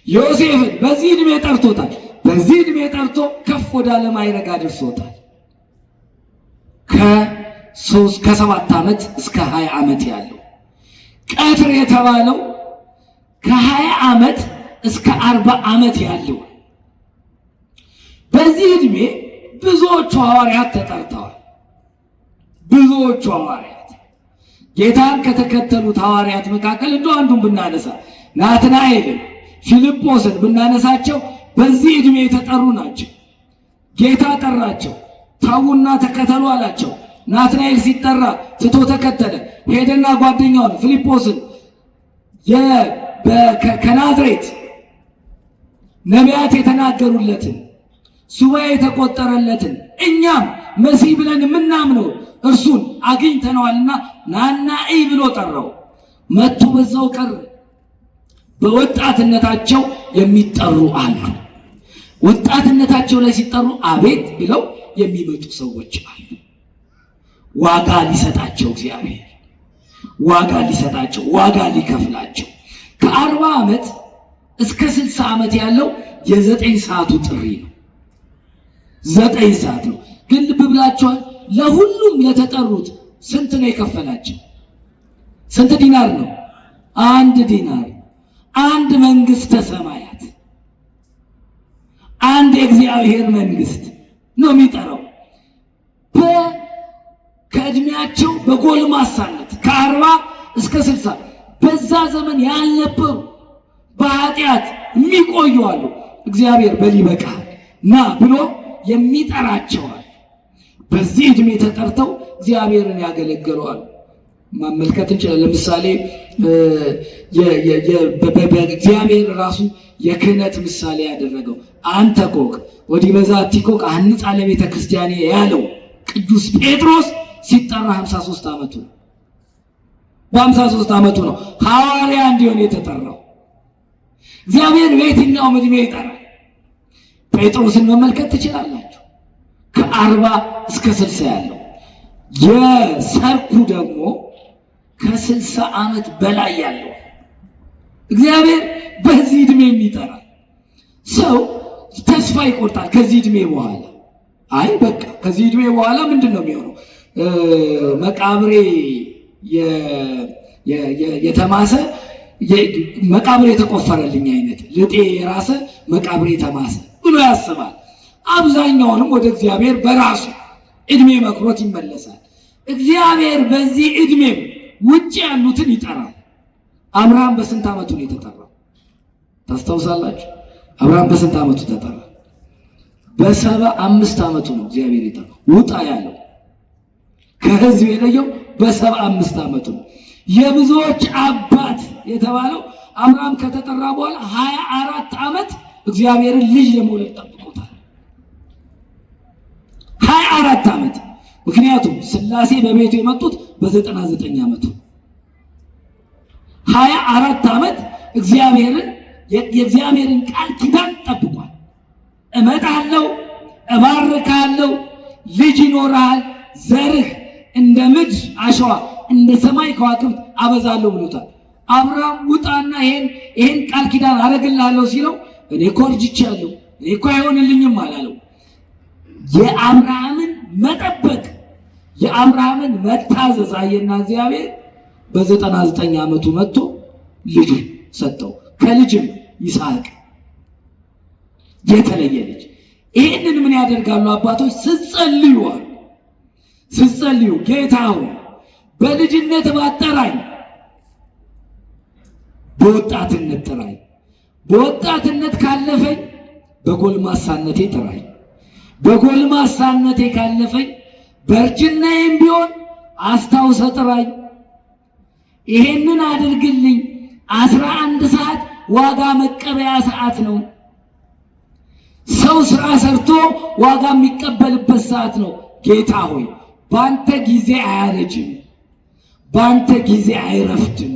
ዮሴፍን በዚህ ዕድሜ ጠርቶታል። በዚህ ዕድሜ ጠርቶ ከፍ ወዳለ ማዕረግ አድርሶታል። ከ7 ዓመት እስከ 20 ዓመት ያለው ቀትር የተባለው ከ20 ዓመት እስከ 40 ዓመት ያለው። በዚህ ዕድሜ ብዙዎቹ ሐዋርያት ተጠርተዋል። ብዙዎቹ ሐዋርያት ጌታን ከተከተሉት ሐዋርያት መካከል እንደው አንዱን ብናነሳ ናትናኤልን፣ ፊልጶስን ብናነሳቸው በዚህ ዕድሜ የተጠሩ ናቸው። ጌታ ጠራቸው፣ ታውና ተከተሉ አላቸው። ናትናኤል ሲጠራ ትቶ ተከተለ። ሄደና ጓደኛውን ፊልጶስን ከናዝሬት ነቢያት የተናገሩለትን ሱባኤ የተቆጠረለትን እኛም መሲህ ብለን የምናምነው እርሱን አግኝተነዋልና ናና እይ ብሎ ጠራው። መጥቶ በዛው ቀረ። በወጣትነታቸው የሚጠሩ አሉ። ወጣትነታቸው ላይ ሲጠሩ አቤት ብለው የሚመጡ ሰዎች አሉ። ዋጋ ሊሰጣቸው እግዚአብሔር ዋጋ ሊሰጣቸው ዋጋ ሊከፍላቸው። ከ40 ዓመት እስከ 60 ዓመት ያለው የ9 ሰዓቱ ጥሪ ነው። 9 ሰዓት ነው። ግን ልብ ብላችኋል? ለሁሉም ለተጠሩት ስንት ነው የከፈላቸው? ስንት ዲናር ነው? 1 ዲናር። 1 መንግሥተ ሰማያት፣ 1 የእግዚአብሔር መንግሥት ነው የሚጠራው። ከዕድሜያቸው በጎልማሳነት ከ40 እስከ 60 በዛ ዘመን ያልነበሩ በኃጢአት የሚቆዩ አሉ። እግዚአብሔር በሊበቃ ና ብሎ የሚጠራቸዋል። በዚህ ዕድሜ ተጠርተው እግዚአብሔርን ያገለግለዋል። ማመልከት እንችላለን። ለምሳሌ እግዚአብሔር ራሱ የክህነት ምሳሌ ያደረገው አንተ ኮክ ወዲህ በዛቲ ኮክ አንጻ ለቤተ ክርስቲያኔ ያለው ቅዱስ ጴጥሮስ ሲጠራ 53 ዓመቱ ነው። በ53 ዓመቱ ነው ሐዋርያ እንዲሆን የተጠራው። እግዚአብሔር በየትኛውም ዕድሜ ይጠራል። ጴጥሮስን መመልከት ትችላላችሁ። ከ40 እስከ 60 ያለው የሰርኩ ደግሞ ከ60 ዓመት በላይ ያለው እግዚአብሔር በዚህ ዕድሜ የሚጠራል። ሰው ተስፋ ይቆርጣል ከዚህ ዕድሜ በኋላ። አይ በቃ ከዚህ ዕድሜ በኋላ ምንድን ነው የሚሆነው? መቃብሬ የተማሰ መቃብሬ የተቆፈረልኝ አይነት ልጤ የራሰ መቃብሬ ተማሰ ብሎ ያስባል። አብዛኛውንም ወደ እግዚአብሔር በራሱ ዕድሜ መክሮት ይመለሳል። እግዚአብሔር በዚህ ዕድሜም ውጭ ያሉትን ይጠራል። አብርሃም በስንት ዓመቱ ነው የተጠራው? ታስታውሳላችሁ? አብርሃም በስንት ዓመቱ ተጠራ? በ75 ዓመቱ ነው እግዚአብሔር የጠራው። ውጣ ያለው ከሕዝብ የለየው በ75 ዓመቱ ነው። የብዙዎች አባት የተባለው አብርሃም ከተጠራ በኋላ 24 ዓመት እግዚአብሔርን ልጅ ለመውለድ ጠብቆታል። 24 ዓመት። ምክንያቱም ሥላሴ በቤቱ የመጡት በ99 ዓመቱ 24 ዓመት የእግዚአብሔርን ቃል ኪዳን ጠብቋል። እመጣለሁ፣ እባርካለሁ፣ ልጅ ይኖርሃል፣ ዘርህ እንደ ምድር አሸዋ እንደ ሰማይ ከዋክብት አበዛለሁ ብሎታል። አብርሃም ውጣና ይሄን ቃል ኪዳን አደርግልሃለሁ ሲለው እኔ እኮ አርጅቻለሁ፣ እኔ እኮ አይሆንልኝም አላለው። የአብርሃምን መጠበቅ የአብርሃምን መታዘዝ አየና እግዚአብሔር በ99 ዓመቱ መጥቶ ልጅ ሰጠው። ከልጅም ይስሐቅ የተለየ ልጅ። ይህንን ምን ያደርጋሉ አባቶች? ስትጸልዩ ጌታ ሆይ በልጅነት ባጠራኝ በወጣትነት ጥራኝ፣ በወጣትነት ካለፈኝ በጎልማሳነቴ ጥራኝ፣ በጎልማሳነቴ ካለፈኝ በእርጅናዬም ቢሆን አስታውሰ ጥራኝ። ይሄንን አድርግልኝ። 11 ሰዓት ዋጋ መቀበያ ሰዓት ነው። ሰው ስራ ሰርቶ ዋጋ የሚቀበልበት ሰዓት ነው። ጌታ ሆይ በአንተ ጊዜ አያረጅም፣ በአንተ ጊዜ አይረፍድም፣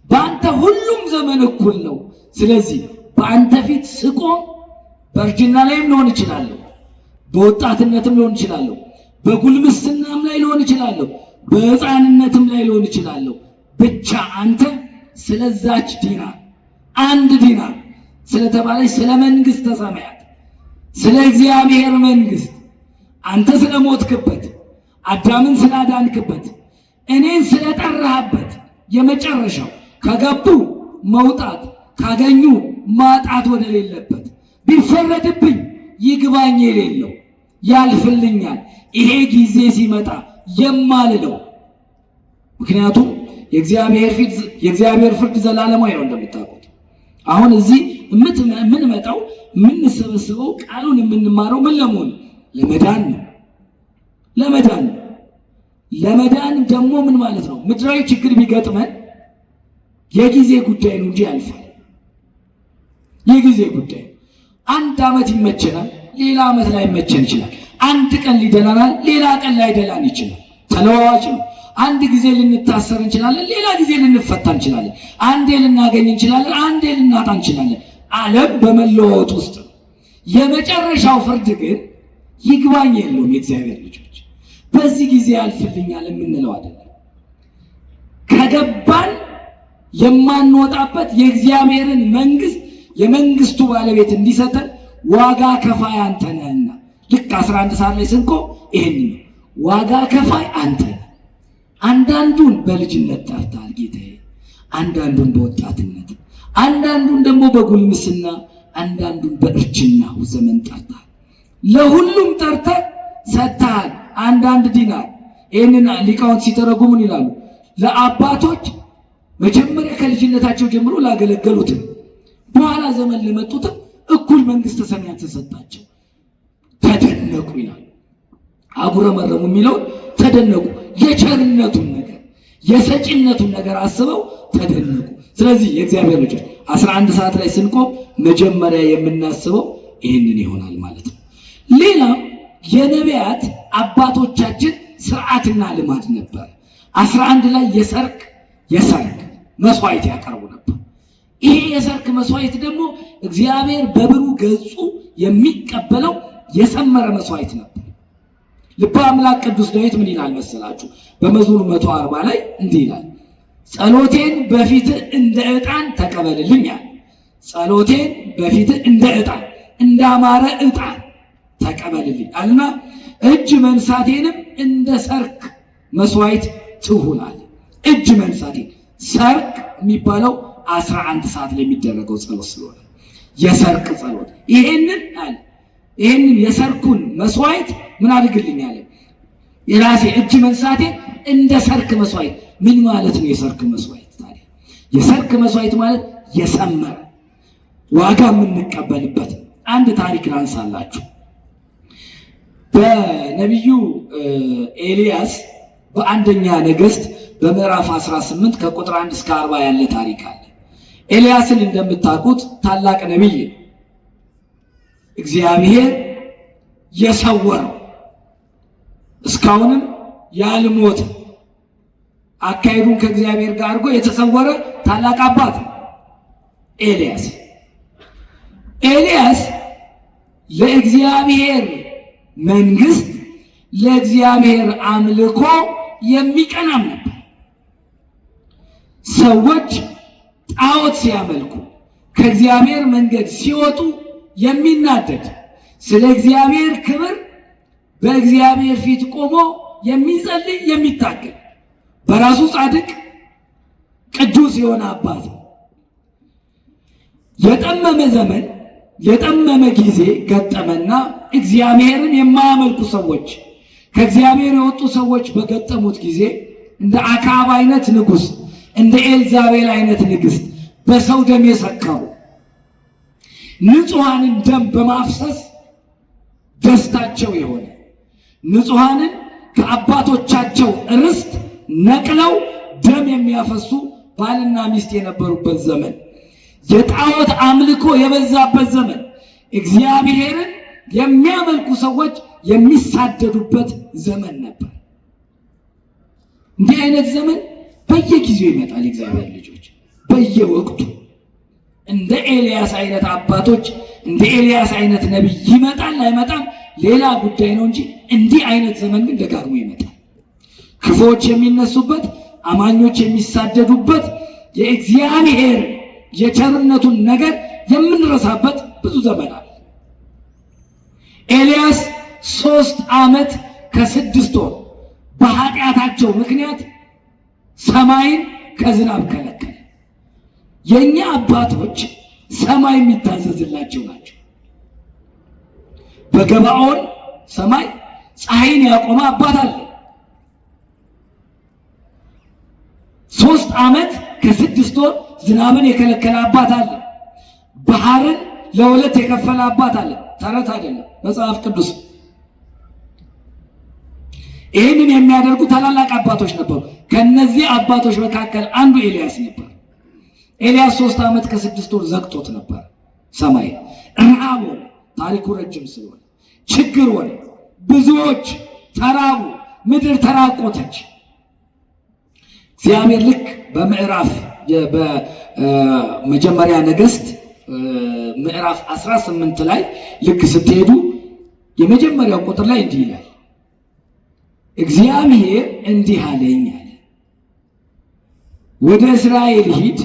በአንተ ሁሉም ዘመን እኩል ነው። ስለዚህ በአንተ ፊት ስቆም በእርጅና ላይም ሊሆን ይችላለሁ፣ በወጣትነትም ሊሆን ይችላለሁ፣ በጉልምስናም ላይ ሊሆን ይችላለሁ፣ በሕፃንነትም ላይ ሊሆን ይችላለሁ። ብቻ አንተ ስለዛች ዲናር 1 ዲናር ስለተባለች ስለ መንግሥተ ሰማያት ስለ እግዚአብሔር መንግሥት አንተ ስለሞትክበት፣ አዳምን ስላዳንክበት፣ እኔን ስለጠራህበት የመጨረሻው ከገቡ መውጣት ካገኙ ማጣት ወደሌለበት ቢፈረድብኝ ይግባኝ የሌለው ያልፍልኛል ይሄ ጊዜ ሲመጣ የማልለው። ምክንያቱም የእግዚአብሔር ፍርድ ዘላለማዊ ነው እንደምታውቁት። አሁን እዚህ የምንመጣው የምንሰበስበው ቃሉን የምንማረው ምን ለመሆን? ለመዳን ነው። ለመዳን ደግሞ ምን ማለት ነው? ምድራዊ ችግር ቢገጥመን የጊዜ ጉዳይ ነው እንጂ ያልፋል። የጊዜ ጉዳይ። አንድ ዓመት ይመቸናል፣ ሌላ ዓመት ላይ ይመቸን ይችላል። አንድ ቀን ሊደላናል፣ ሌላ ቀን ላይ ደላን ይችላል። ተለዋዋጭ ነው። አንድ ጊዜ ልንታሰር እንችላለን፣ ሌላ ጊዜ ልንፈታ እንችላለን። አንዴ ልናገኝ እንችላለን፣ አንዴ ልናጣ እንችላለን። ዓለም በመለዋወጥ ውስጥ ነው። የመጨረሻው ፍርድ ግን ይግባኝ የለውም። የእግዚአብሔር ልጆች በዚህ ጊዜ ያልፍልኛል የምንለው አይደለም። ከገባን የማንወጣበት የእግዚአብሔርን መንግሥት የመንግስቱ ባለቤት እንዲሰጠን ዋጋ ከፋይ አንተ ነህና ልክ 11 ሰዓት ላይ ስንቆም ይሄን ነው ዋጋ ከፋይ አንተ ነህ። አንዳንዱን በልጅነት ጠርተሃል ጌታዬ፣ አንዳንዱን በወጣትነት፣ አንዳንዱን ደግሞ በጉልምስና፣ አንዳንዱን በእርጅናው ዘመን ጠርተሃል። ለሁሉም ጠርተህ ሰጥተሃል አንዳንድ ዲናር። ይህንን ሊቃውንት ሲተረጉሙን ይላሉ ለአባቶች መጀመሪያ ከልጅነታቸው ጀምሮ ላገለገሉትም በኋላ ዘመን ለመጡትም እኩል መንግስተ ሰማያት ተሰጣቸው። ተደነቁ ይላል። አጉረመረሙ የሚለው ተደነቁ። የቸርነቱን ነገር የሰጪነቱን ነገር አስበው ተደነቁ። ስለዚህ የእግዚአብሔር ልጆች 11 ሰዓት ላይ ስንቆም መጀመሪያ የምናስበው ይህንን ይሆናል ማለት ነው። ሌላም የነቢያት አባቶቻችን ስርዓትና ልማድ ነበር። 11 ላይ የሰርክ መስዋዕት ያቀርቡ ነበር። ይሄ የሰርክ መስዋዕት ደግሞ እግዚአብሔር በብሩህ ገጹ የሚቀበለው የሰመረ መስዋዕት ነበር። ልበ አምላክ ቅዱስ ዳዊት ምን ይላል መሰላችሁ? በመዝሙር 140 ላይ እንዲህ ይላል፣ ጸሎቴን በፊትህ እንደ ዕጣን ተቀበልልኛል። ጸሎቴን በፊትህ እንደ ዕጣን እንዳማረ ዕጣን ተቀበልልኝ አልና እጅ መንሳቴንም እንደ ሰርክ መስዋዕት ትሁናል። እጅ መንሳቴን ሰርክ የሚባለው 11 ሰዓት ላይ የሚደረገው ጸሎት ስለሆነ የሰርክ ጸሎት ይሄንን የሰርኩን መስዋዕት ምን አድርግልኝ አለ። የራሴ እጅ መንሳቴ እንደ ሰርክ መስዋዕት። ምን ማለት ነው የሰርክ መስዋዕት? ታዲያ የሰርክ መስዋዕት ማለት የሰመረ ዋጋ የምንቀበልበት። አንድ ታሪክ ላንሳላችሁ። በነቢዩ ኤልያስ በአንደኛ ነገሥት በምዕራፍ 18 ከቁጥር 1 እስከ 40 ያለ ታሪክ አለ። ኤልያስን እንደምታውቁት ታላቅ ነቢይ እግዚአብሔር የሰወረው እስካሁንም ያልሞተ አካሄዱን ከእግዚአብሔር ጋር አድርጎ የተሰወረ ታላቅ አባት ኤልያስ ለእግዚአብሔር መንግሥት ለእግዚአብሔር አምልኮ የሚቀናም ነበር። ሰዎች ጣዖት ሲያመልኩ ከእግዚአብሔር መንገድ ሲወጡ የሚናደድ፣ ስለ እግዚአብሔር ክብር በእግዚአብሔር ፊት ቆሞ የሚጸልይ የሚታገል፣ በራሱ ጻድቅ ቅዱስ የሆነ አባት። የጠመመ ጊዜ ገጠመና እግዚአብሔርን የማያመልኩ ሰዎች ከእግዚአብሔር የወጡ ሰዎች በገጠሙት ጊዜ እንደ አክዓብ አይነት ንጉሥ፣ እንደ ኤልዛቤል አይነት ንግሥት በሰው ደም የሰከሩ ንጹሐንን ደም በማፍሰስ ደስታቸው የሆነ ንጹሐንን ከአባቶቻቸው ርስት ነቅለው ደም የሚያፈሱ ባልና ሚስት የነበሩበት ዘመን፣ የጣዖት አምልኮ የበዛበት ዘመን፣ እግዚአብሔርን የሚያመልኩ ሰዎች የሚሳደዱበት ዘመን ነበር። እንዲህ አይነት ዘመን በየጊዜው ይመጣል። እግዚአብሔር ልጆች በየወቅቱ እንደ ኤልያስ አይነት አባቶች፣ እንደ ኤልያስ አይነት ነቢይ ይመጣል አይመጣም ሌላ ጉዳይ ነው እንጂ እንዲህ አይነት ዘመን ግን ደጋግሞ ይመጣል። ክፉዎች የሚነሱበት፣ አማኞች የሚሳደዱበት፣ የእግዚአብሔር የቸርነቱን ነገር የምንረሳበት ብዙ ዘመን አለ። ኤልያስ 3 ዓመት ከ6 ወር በኃጢአታቸው ምክንያት ሰማይን ከዝናብ ከለከለ። የኛ አባቶች ሰማይ የሚታዘዝላቸው ናቸው። በገባኦን ሰማይ ፀሐይን ያቆመ አባት አለ። 3 ዓመት ከ6 ወር ዝናብን የከለከለ አባት አለ። ባህርን ለ2 የከፈለ አባት አለ። ተረት አይደለም፣ መጽሐፍ ቅዱስ። ይህንን የሚያደርጉ ታላላቅ አባቶች ነበሩ። ከነዚህ አባቶች መካከል አንዱ ኤልያስ ነበር። ኤልያስ 3 ዓመት ከ6 ወር ዘግቶት ነበር ሰማይ። ረሃብ ሆነ፣ ታሪኩ ረጅም ስለሆነ ችግር ሆነ። ብዙዎች ተራቡ፣ ምድር ተራቆተች። እግዚአብሔር ልክ በምዕራፍ በመጀመሪያ ነገሥት ምዕራፍ 18 ላይ ልክ ስትሄዱ የመጀመሪያው ቁጥር ላይ እንዲህ ይላል፣ እግዚአብሔር እንዲህ አለኝ አለ፣ ወደ እስራኤል ሂድ፣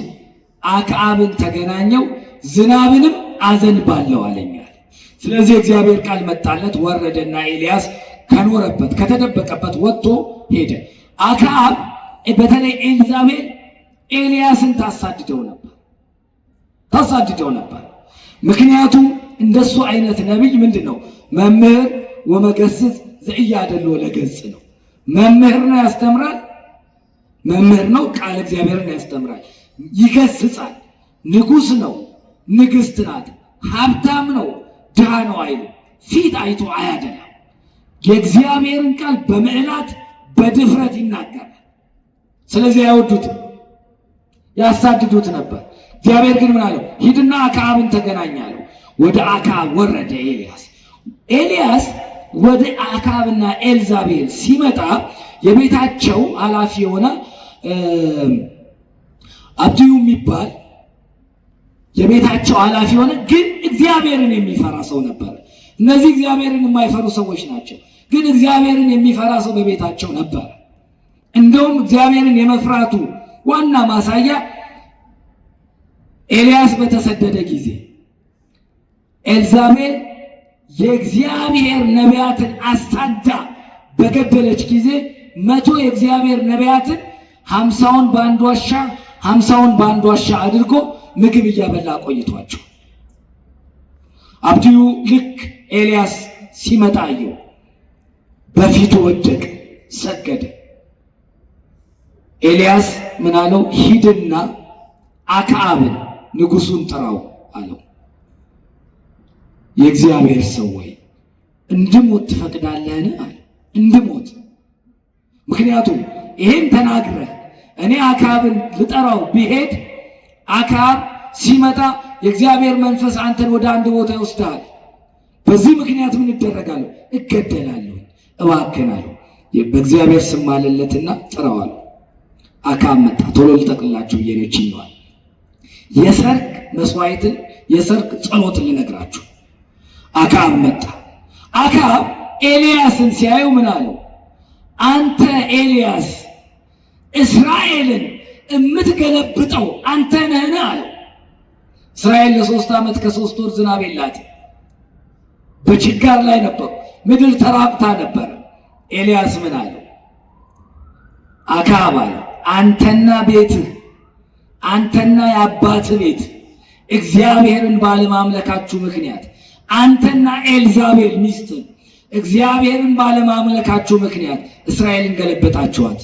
አክዓብን ተገናኘው፣ ዝናብንም አዘንባለሁ አለኝ አለ። ስለዚህ እግዚአብሔር ቃል መጣለት፣ ወረደና ኤልያስ ከኖረበት ከተደበቀበት ወጥቶ ሄደ። አክዓብ በተለይ ኤልዛቤል ኤልያስን ታሳድደው ነበር። ምክንያቱም እንደሱ አይነት ነቢይ ምንድነው? መምህር ወመገስጽ ዘኢያደሎ ለገጽ ነው። መምህር ነው፣ ያስተምራል። መምህር ነው፣ ቃል እግዚአብሔርን ያስተምራል፣ ይገስጻል። ንጉሥ ነው፣ ንግሥት ናት፣ ሀብታም ነው፣ ድሃ ነው አይልም። ፊት አይቶ አያደላም። የእግዚአብሔርን ቃል በምዕላት በድፍረት ይናገራል። ስለዚህ አይወዱትም፣ ያሳድዱት ነበር። እግዚአብሔር ግን ምን አለው? ሂድና አክዓብን ተገናኝ አለው። ወደ አክዓብ ወረደ ኤልያስ። ኤልያስ ወደ አክዓብና ኤልዛቤል ሲመጣ የቤታቸው ኃላፊ የሆነ አብድዩ የሚባል የቤታቸው ኃላፊ የሆነ ግን እግዚአብሔርን የሚፈራ ሰው ነበር። እነዚህ እግዚአብሔርን የማይፈሩ ሰዎች ናቸው፣ ግን እግዚአብሔርን የሚፈራ ሰው በቤታቸው ነበር። እንደውም እግዚአብሔርን የመፍራቱ ዋና ማሳያ ኤልያስ በተሰደደ ጊዜ ኤልዛቤል የእግዚአብሔር ነቢያትን አሳዳ በገደለች ጊዜ 100 የእግዚአብሔር ነቢያትን 50ውን በአንድ ዋሻ 50ውን በአንድ ዋሻ አድርጎ ምግብ እያበላ ቆይቷቸው። አብድዩ ልክ ኤልያስ ሲመጣ አየው፣ በፊቱ ወደቀ፣ ሰገደ። ኤልያስ ምን አለው? ሂድና አክዓብን ንጉሱን ጥራው አለው። የእግዚአብሔር ሰው ወይ እንድሞት ትፈቅዳለህን? አለ። እንድሞት? ምክንያቱም ይሄን ተናግረህ እኔ አክዓብን ልጠራው ቢሄድ አክዓብ ሲመጣ የእግዚአብሔር መንፈስ አንተን ወደ አንድ ቦታ ይወስዳል። በዚህ ምክንያት ምን ይደረጋል? እገደላለሁ። እባክህን አለው። በእግዚአብሔር ስም ማለለትና ጥራው አለው። አክዓብ መጣ። ቶሎ ልጠቅላችሁ ብዬ ነው ይችላል። የሰርክ መስዋዕትን የሰርክ ጸሎትን ልነግራችሁ። አክዓብ መጣ። አክዓብ ኤልያስን ሲያዩ ምን አለው? አንተ ኤልያስ እስራኤልን የምትገለብጠው አንተ ነህን? አለው። እስራኤል ለ3 ዓመት ከ3 ወር ዝናብ የላትም። በችጋር ላይ ነበሩ። ምድር ተራቁታ ነበር። ኤልያስ ምን አለው? አክዓብ አለው፣ አንተና ቤትህ አንተና የአባትህ ቤት እግዚአብሔርን ባለማምለካችሁ ምክንያት አንተና ኤልዛቤል ሚስት እግዚአብሔርን ባለማምለካችሁ ምክንያት እስራኤልን ገለበጣችኋት።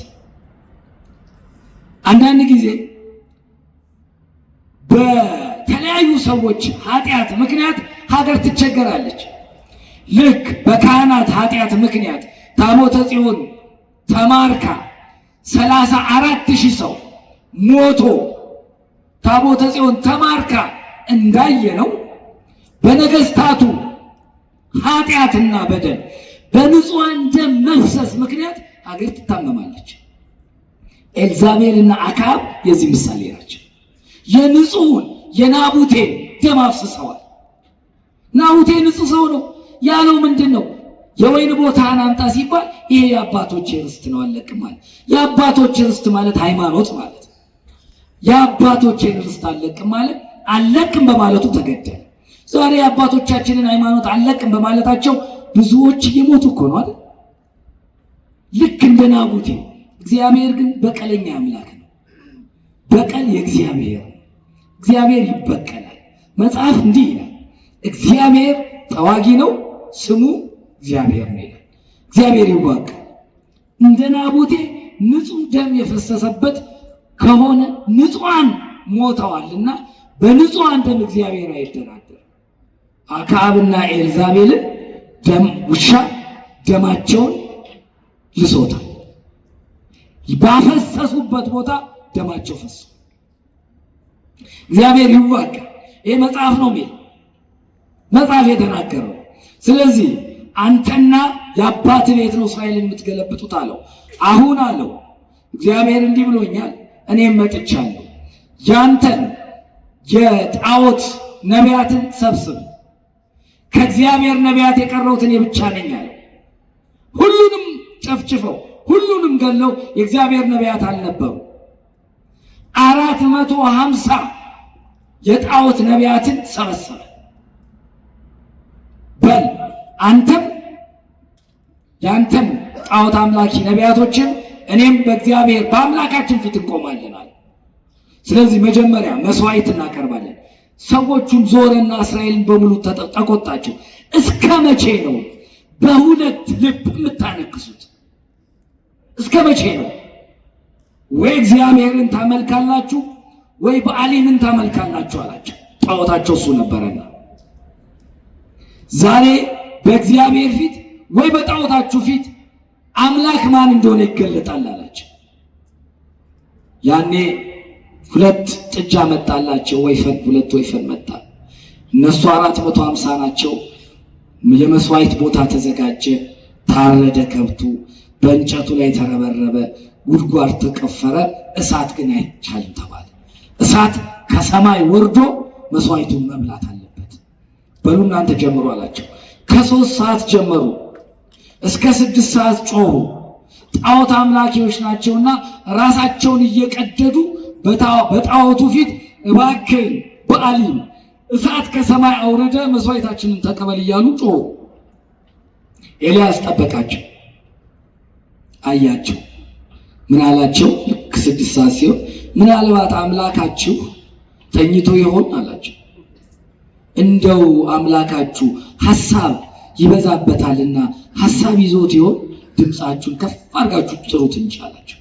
አንዳንድ ጊዜ በተለያዩ ሰዎች ኃጢአት ምክንያት ሀገር ትቸገራለች። ልክ በካህናት ኃጢአት ምክንያት ታቦተ ጽዮን ተማርካ 34,000 ሰው ሞቶ ታቦተ ጽዮን ተማርካ እንዳየነው በነገስታቱ ኃጢአትና በደል በንጹሃን ደም መፍሰስ ምክንያት ሀገር ትታመማለች። ኤልዛቤልና አክዓብ የዚህ ምሳሌ ናቸው። የንጹሁን የናቡቴን ደም አፍስሰዋል። ናቡቴ ንጹህ ሰው ነው ያለው ምንድን ነው? የወይን ቦታህን አምጣ ሲባል ይሄ የአባቶች ርስት ነው አለቅም ማለት። የአባቶች ርስት ማለት ሃይማኖት ማለት ነው። የአባቶች ርስት አለቅም ማለት አለቅም በማለቱ ተገደለ። ዛሬ አባቶቻችንን ሃይማኖት አለቅም በማለታቸው ብዙዎች እየሞቱ እኮ ነው አይደል? ልክ እንደ ናቡቴ። እግዚአብሔር ግን በቀለኛ አምላክ ነው። በቀል የእግዚአብሔር ነው። እግዚአብሔር ይበቀላል። መጽሐፍ እንዲህ ይላል፣ እግዚአብሔር ተዋጊ ነው፣ ስሙ እግዚአብሔር ነው ይላል። እግዚአብሔር ይዋጋል። እንደ ናቡቴ ንጹሕ ደም የፈሰሰበት ከሆነ ንጹሐን ሞተዋልና በንጹሐን ደም እግዚአብሔር አይደራደርም። አክዓብና ኤልዛቤልን ውሻ ደማቸውን ልሶታል። ባፈሰሱበት ቦታ ደማቸው ፈሶ እግዚአብሔር ይዋጋል። ይሄ መጽሐፍ ነው የሚል መጽሐፍ የተናገረው። ስለዚህ አንተና የአባት ቤት ነው እስራኤልን የምትገለብጡት አለው። አሁን አለው እግዚአብሔር እንዲህ ብሎኛል፣ እኔም መጥቻለሁ። ያንተን የጣዖት ነቢያትን ሰብስብ፣ ከእግዚአብሔር ነቢያት የቀረሁት እኔ ብቻ ነኝ አለው። ሁሉንም ጨፍጭፈው ሁሉንም ገለው የእግዚአብሔር ነቢያት አልነበሩ። 450 የጣዖት ነቢያትን ሰበሰበ። በል አንተም ያንተም ጣዖት አምላኪ ነቢያቶችን እኔም በእግዚአብሔር በአምላካችን ፊት እንቆማለን አለ። ስለዚህ መጀመሪያ መስዋዕት እናቀርባለን። ሰዎቹን ዞረና እስራኤልን በሙሉ ተቆጣቸው። እስከ መቼ ነው በሁለት ልብ የምታነክሱት? እስከ መቼ ነው? ወይ እግዚአብሔርን ታመልካላችሁ ወይ በአሊምን ታመልካላችሁ አላቸው። ጣዖታቸው እሱ ነበረና ዛሬ በእግዚአብሔር ፊት ወይ በጣዖታችሁ ፊት አምላክ ማን እንደሆነ ይገለጣል አላቸው። ያኔ ሁለት ጥጃ መጣላቸው፣ ሁለት ወይፈን መጣ። እነሱ 450 ናቸው። የመስዋዕት ቦታ ተዘጋጀ፣ ታረደ ከብቱ፣ በእንጨቱ ላይ ተረበረበ፣ ጉድጓድ ተቀፈረ። እሳት ግን አይቻልም ተባለ። እሳት ከሰማይ ወርዶ መስዋዕቱን መብላት አለበት። በሉ እናንተ ጀምሩ አላቸው። ከ3 ሰዓት ጀመሩ፣ እስከ 6 ሰዓት ጮሁ። ጣዖት አምላኪዎች ናቸውና ራሳቸውን እየቀደዱ በጣዖቱ ፊት እባክህ በአሊም እሳት ከሰማይ አውረደ መስዋዕታችንን ተቀበል እያሉ ጮሁ። ኤልያስ ጠበቃቸው፣ አያቸው። ምን አላቸው? ልክ 6 ሰዓት ሲሆን ምናልባት አምላካችሁ ተኝቶ ይሆን አላቸው። እንደው አምላካችሁ ሐሳብ ይበዛበታልና ሐሳብ ይዞት ይሆን? ድምፃችሁን ከፍ አድርጋችሁ ጥሩት እንጂ አላቸው።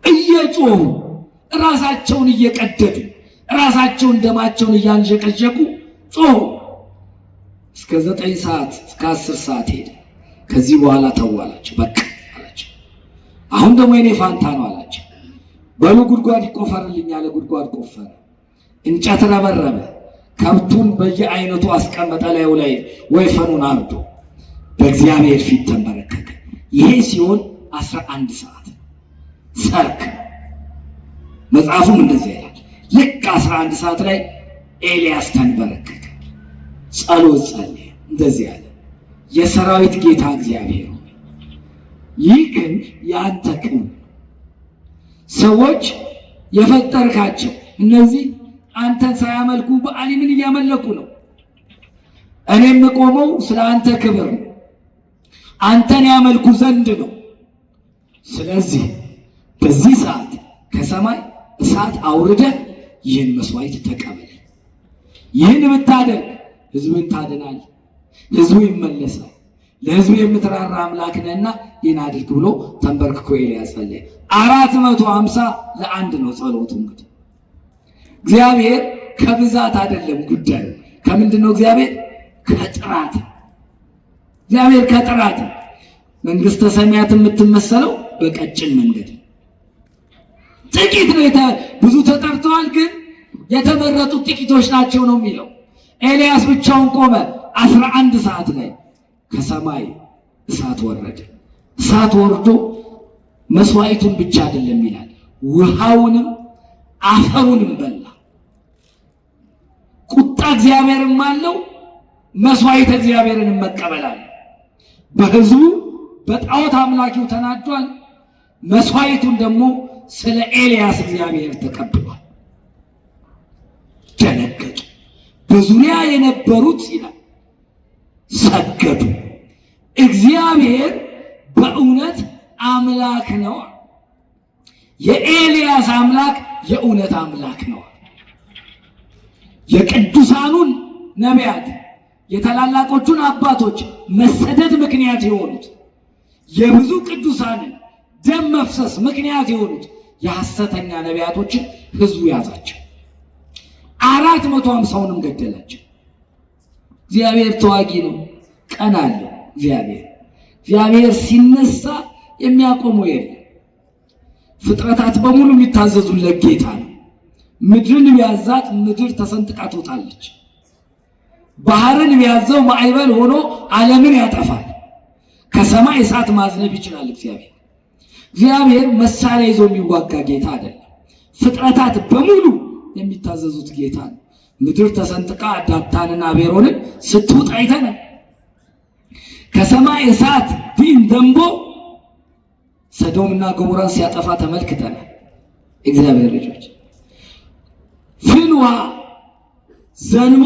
እየጮሁ ራሳቸውን እየቀደዱ ራሳቸውን ደማቸውን እያንዠቀዠቁ ጮሁ። እስከ 9 ሰዓት እስከ 10 ሰዓት ሄደ። ከዚህ በኋላ ተዋላቸው። በቃ አላቸው። አሁን ደግሞ የኔ ፋንታ ነው አላቸው። በሉ ጉድጓድ ይቆፈርልኝ አለ። ጉድጓድ ቆፈረ፣ እንጨት ረበረበ፣ ከብቱን በየአይነቱ አስቀመጠ። ላዩ ላይ ወይፈኑን አርዶ በእግዚአብሔር ፊት ተንበረከከ። ይሄ ሲሆን 11 ሰዓት ሰርክ መጽሐፉም እንደዚህ ይላል። ልክ 11 ሰዓት ላይ ኤልያስ ተንበረከከ፣ ጸሎት ጸለየ። እንደዚህ ያለ የሰራዊት ጌታ እግዚአብሔር ሆይ ይህ ክንድ የአንተ ክንድ፣ ሰዎች የፈጠርካቸው እነዚህ አንተን ሳያመልኩ በአሊምን እያመለኩ ነው። እኔ የምቆመው ስለ አንተ ክብር ነው፣ አንተን ያመልኩ ዘንድ ነው። ስለዚህ በዚህ ሰዓት ከሰማይ እሳት አውርደህ ይህን መስዋዕት ተቀበል። ይህን ብታደርግ ሕዝብን ታድናል፣ ሕዝቡ ይመለሳል። ለሕዝቡ የምትራራ አምላክ ነህና ይህን አድርግ ብሎ ተንበርክኮ ኤልያስ ጸለየ። 450 ለ1 ነው ጸሎቱ። እንግዲህ እግዚአብሔር ከብዛት አይደለም ጉዳዩ። ከምንድን ነው? እግዚአብሔር ከጥራት። እግዚአብሔር ከጥራት። መንግስተ ሰማያት የምትመሰለው በቀጭን መንገድ ጥቂት ነው። ብዙ ተጠርተዋል፣ ግን የተመረጡት ጥቂቶች ናቸው ነው የሚለው። ኤልያስ ብቻውን ቆመ። 11 ሰዓት ላይ ከሰማይ እሳት ወረደ። እሳት ወርዶ መስዋዕቱን ብቻ አይደለም ይላል፣ ውሃውንም አፈሩንም በላ። ቁጣ እግዚአብሔርም አለው፣ መስዋዕት እግዚአብሔርን መቀበላል። በሕዝቡ በጣዖት አምላኪው ተናዷል። መስዋዕቱን ደግሞ ስለ ኤልያስ እግዚአብሔር ተቀብሏል። ደነገጡ። በዙሪያ የነበሩት ይላል ሰገዱ። እግዚአብሔር በእውነት አምላክ ነው። የኤልያስ አምላክ የእውነት አምላክ ነው። የቅዱሳኑን ነቢያት የታላላቆቹን አባቶች መሰደድ ምክንያት የሆኑት የብዙ ቅዱሳንን ደም መፍሰስ ምክንያት የሆኑት የሐሰተኛ ነቢያቶችን ህዝቡ ያዛቸው። 450ንም ገደላቸው። እግዚአብሔር ተዋጊ ነው፣ ቀን አለው። እግዚአብሔር ሲነሳ የሚያቆመው የለም። ፍጥረታት በሙሉ የሚታዘዙለት ጌታ ነው። ምድርን ቢያዛት ምድር ተሰንጥቃ ትወጣለች። ባህርን ቢያዘው ማዕበል ሆኖ ዓለምን ያጠፋል። ከሰማይ እሳት ማዝነብ ይችላል። እግዚአብሔር መሳሪያ ይዞ የሚዋጋ ጌታ አይደለም። ፍጥረታት በሙሉ የሚታዘዙት ጌታ ነው። ምድር ተሰንጥቃ ዳታንና አቤሮንን ስትውጥ አይተናል። ከሰማይ እሳት ዲን ደንቦ ሰዶምና ገሞራን ሲያጠፋ ተመልክተናል። እግዚአብሔር ልጆች ፍል ውሃ ዘንቦ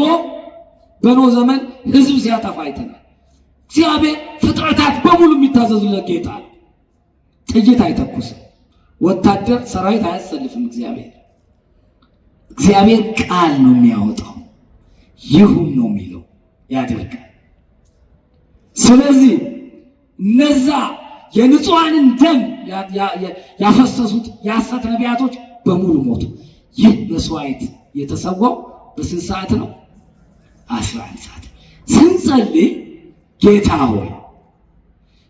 በኖህ ዘመን ህዝብ ሲያጠፋ አይተናል። እግዚአብሔር ፍጥረታት በሙሉ የሚታዘዙለት ጌታ ነው። ጥይት አይተኩስም፣ ወታደር ሰራዊት አያሰልፍም። እግዚአብሔር ቃል ነው የሚያወጣው፣ ይሁን ነው የሚለው፣ ያደርጋል። ስለዚህ እነዛ የንጹሐንን ደም ያፈሰሱት የሐሰት ነቢያቶች በሙሉ ሞቱ። ይህ መስዋዕት የተሰዋው በስንት ሰዓት ነው? 11 ሰዓት። ስንጸልይ ጌታ ሆይ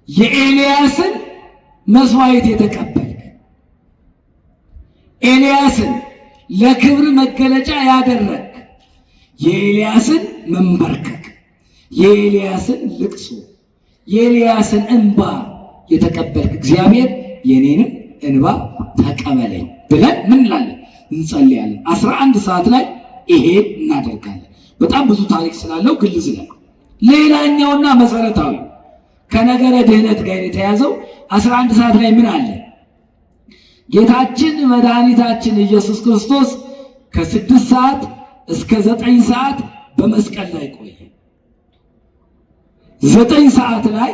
የኤልያስን መስዋዕት የተቀበልክ፣ ኤልያስን ለክብር መገለጫ ያደረግ፣ የኤልያስን መንበርከክ፣ የኤልያስን ልቅሶ፣ የኤልያስን እንባ የተቀበልክ እግዚአብሔር የኔንም እንባ ተቀበለኝ ብለን ምን እንላለን? እንጸልያለን። 11 ሰዓት ላይ ይሄ እናደርጋለን። በጣም ብዙ ታሪክ ስላለው ግልጽ ነው። ሌላኛውና መሰረታዊ ከነገረ ድህነት ጋር የተያዘው 11 ሰዓት ላይ ምን አለ? ጌታችን መድኃኒታችን ኢየሱስ ክርስቶስ ከ6 ሰዓት እስከ 9 ሰዓት በመስቀል ላይ ቆየ። 9 ሰዓት ላይ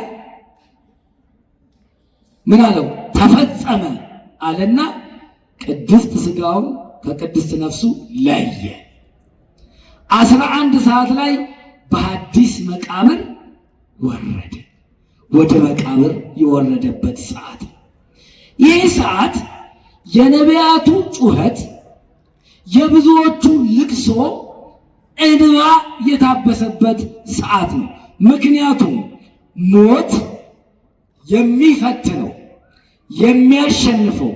ምን አለው? ተፈጸመ አለና ቅድስት ሥጋውን ከቅድስት ነፍሱ ለየ። 11 ሰዓት ላይ በሐዲስ መቃብር ወረደ። ወደ መቃብር የወረደበት ሰዓት። ይህ ሰዓት የነቢያቱ ጩኸት፣ የብዙዎቹ ልቅሶ፣ እንባ የታበሰበት ሰዓት ነው። ምክንያቱም ሞት የሚፈትነው የሚያሸንፈው፣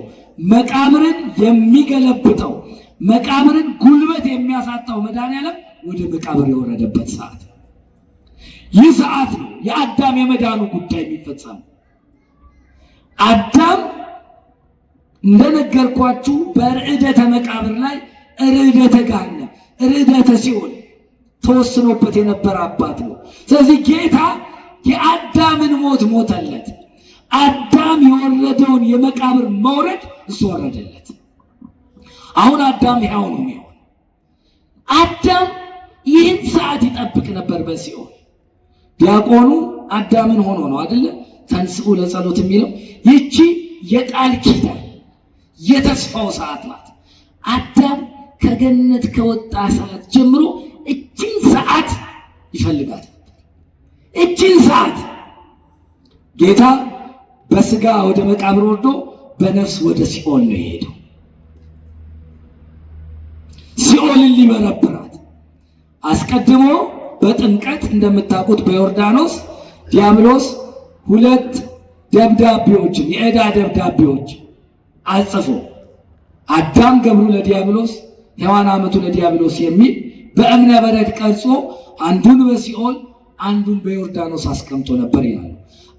መቃብርን የሚገለብጠው፣ መቃብርን ጉልበት የሚያሳጣው መድኃኒዓለም ወደ መቃብር የወረደበት ሰዓት ነው። ይህ ሰዓት ነው የአዳም የመዳኑ ጉዳይ የሚፈጸመው። አዳም እንደነገርኳችሁ በርዕደተ መቃብር ላይ ርዕደተ ገሃነም፣ ርዕደተ ሲኦል ተወስኖበት የነበረ አባት ነው። ስለዚህ ጌታ የአዳምን ሞት ሞተለት። አዳም የወረደውን የመቃብር መውረድ እሱ ወረደለት። አሁን አዳም ሕያው ነው የሚሆን። አዳም ይህን ሰዓት ይጠብቅ ነበር በሲኦል። ዲያቆኑ አዳምን ሆኖ ነው አይደለ? ተንሥኡ ለጸሎት የሚለው ይቺ የቃል ኪዳን የተስፋው ሰዓት ናት። አዳም ከገነት ከወጣ ሰዓት ጀምሮ እቺን ሰዓት ይፈልጋል። እቺን ሰዓት ጌታ በስጋ ወደ መቃብር ወርዶ በነፍስ ወደ ሲኦል ነው የሄደው። ሲኦልን ሊበረብራት አስቀድሞ በጥምቀት እንደምታውቁት በዮርዳኖስ ዲያብሎስ 2 ደብዳቤዎችን የዕዳ ደብዳቤዎች አጽፎ አዳም ገብሩ ለዲያብሎስ ሔዋን አመቱ ለዲያብሎስ የሚል በእብነ በረድ ቀርጾ አንዱን በሲኦል አንዱን በዮርዳኖስ አስቀምጦ ነበር ይላሉ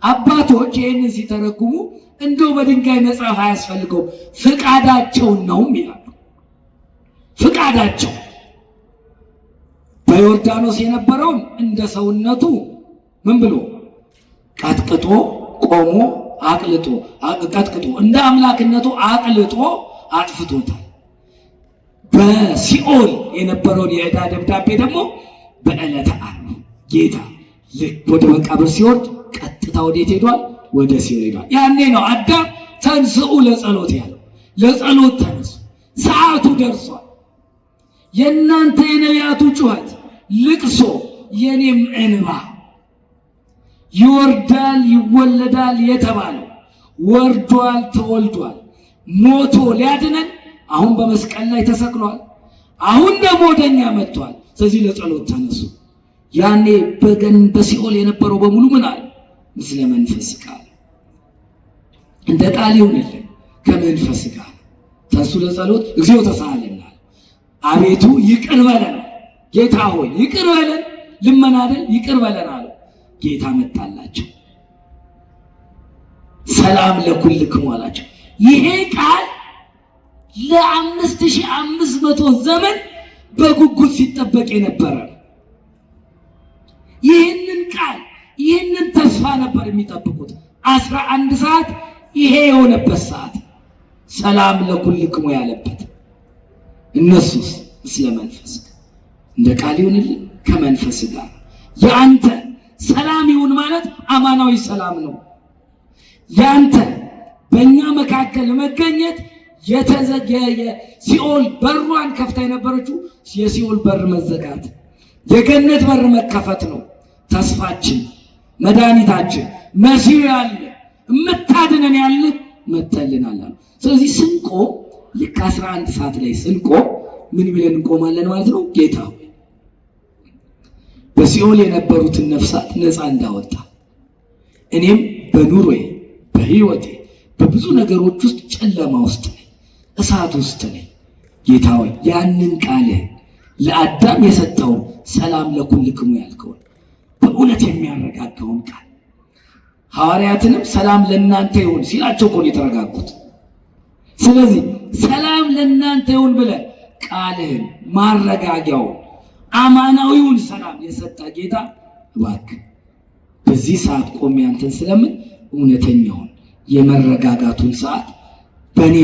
አባቶች። ይህንን ሲተረጉሙ እንደው በድንጋይ መጽሐፍ አያስፈልገው ፍቃዳቸውን ነው ይላሉ። ፍቃዳቸው በዮርዳኖስ የነበረውን እንደ ሰውነቱ ምን ብሎ ቀጥቅጦ ቆሞ አቅልጦ ቀጥቅጦ እንደ አምላክነቱ አቅልጦ አጥፍቶታል። በሲኦል የነበረውን የዕዳ ደብዳቤ ደግሞ በዕለተ ዓርብ ጌታ ልክ ወደ መቃብር ሲወርድ ቀጥታ ወዴት ሄዷል? ወደ ሲኦል ሄዷል። ያኔ ነው አዳም ተንሥኡ ለጸሎት ያለው። ለጸሎት ተነሱ፣ ሰዓቱ ደርሷል። የእናንተ የነቢያቱ ጩኸት፣ ልቅሶ፣ የኔም እንባ ይወርዳል ይወለዳል የተባለው ወርዷል፣ ተወልዷል። ሞቶ ሊያድነን አሁን በመስቀል ላይ ተሰቅሏል። አሁን ደግሞ ወደኛ መጥቷል። ስለዚህ ለጸሎት ተነሱ። ያኔ በሲኦል የነበረው በሙሉ ምን አለ? ምስለ መንፈስ ቃል እንደ ቃል ይሁንልን ከመንፈስ ጋር ተንሱ ለጸሎት እግዚኦ ተሳሃለና አቤቱ ይቅር በለን። ጌታ ሆይ ይቅር በለን። ልመና አይደል? ይቅር በለን አለ። ጌታ መጣላቸው። ሰላም ለኩልክሙ አላቸው። ይሄ ቃል ለ5500 ዘመን በጉጉት ሲጠበቅ የነበረ ይህንን ቃል ይህንን ተስፋ ነበር የሚጠብቁት። 11 ሰዓት ይሄ የሆነበት ሰዓት ሰላም ለኩልክሙ ያለበት። እነሱስ ምስለ መንፈስ እንደ ቃል ይሁንልን ከመንፈስ ጋር። ያንተ ሰላም ይሁን ማለት አማናዊ ሰላም ነው። ያንተ በእኛ መካከል መገኘት ሲኦል በሯን ከፍታ የነበረችው የሲኦል በር መዘጋት፣ የገነት በር መከፈት ነው። ተስፋችን፣ መድኃኒታችን መሲሁ ያለ እምታድነን ያለ መጥተልናል። ስለዚህ ስንቆም ልክ 11 ሰዓት ላይ ስንቆም ምን ብለን እንቆማለን ማለት ነው? ጌታ ሆይ በሲኦል የነበሩትን ነፍሳት ነፃ እንዳወጣ እኔም በኑሮዬ በሕይወቴ በብዙ ነገሮች ውስጥ ጨለማ ውስጥ ነኝ፣ እሳት ውስጥ ነኝ። ጌታ ሆይ ያንን ቃልህ ለአዳም የሰጠውን ሰላም ለኩልክሙ ያልከውን በእውነት የሚያረጋጋውን ቃል ሐዋርያትንም ሰላም ለእናንተ ይሁን ሲላቸው እኮ ነው የተረጋጉት። ስለዚህ ሰላም ለእናንተ ይሁን ብለህ ቃልህን ማረጋጊያውን አማናዊውን ሰላም የሰጠ ጌታ እባክህ በዚህ ሰዓት ቆሜ አንተን ስለምን እውነተኛውን የመረጋጋቱን ሰዓት በእኔ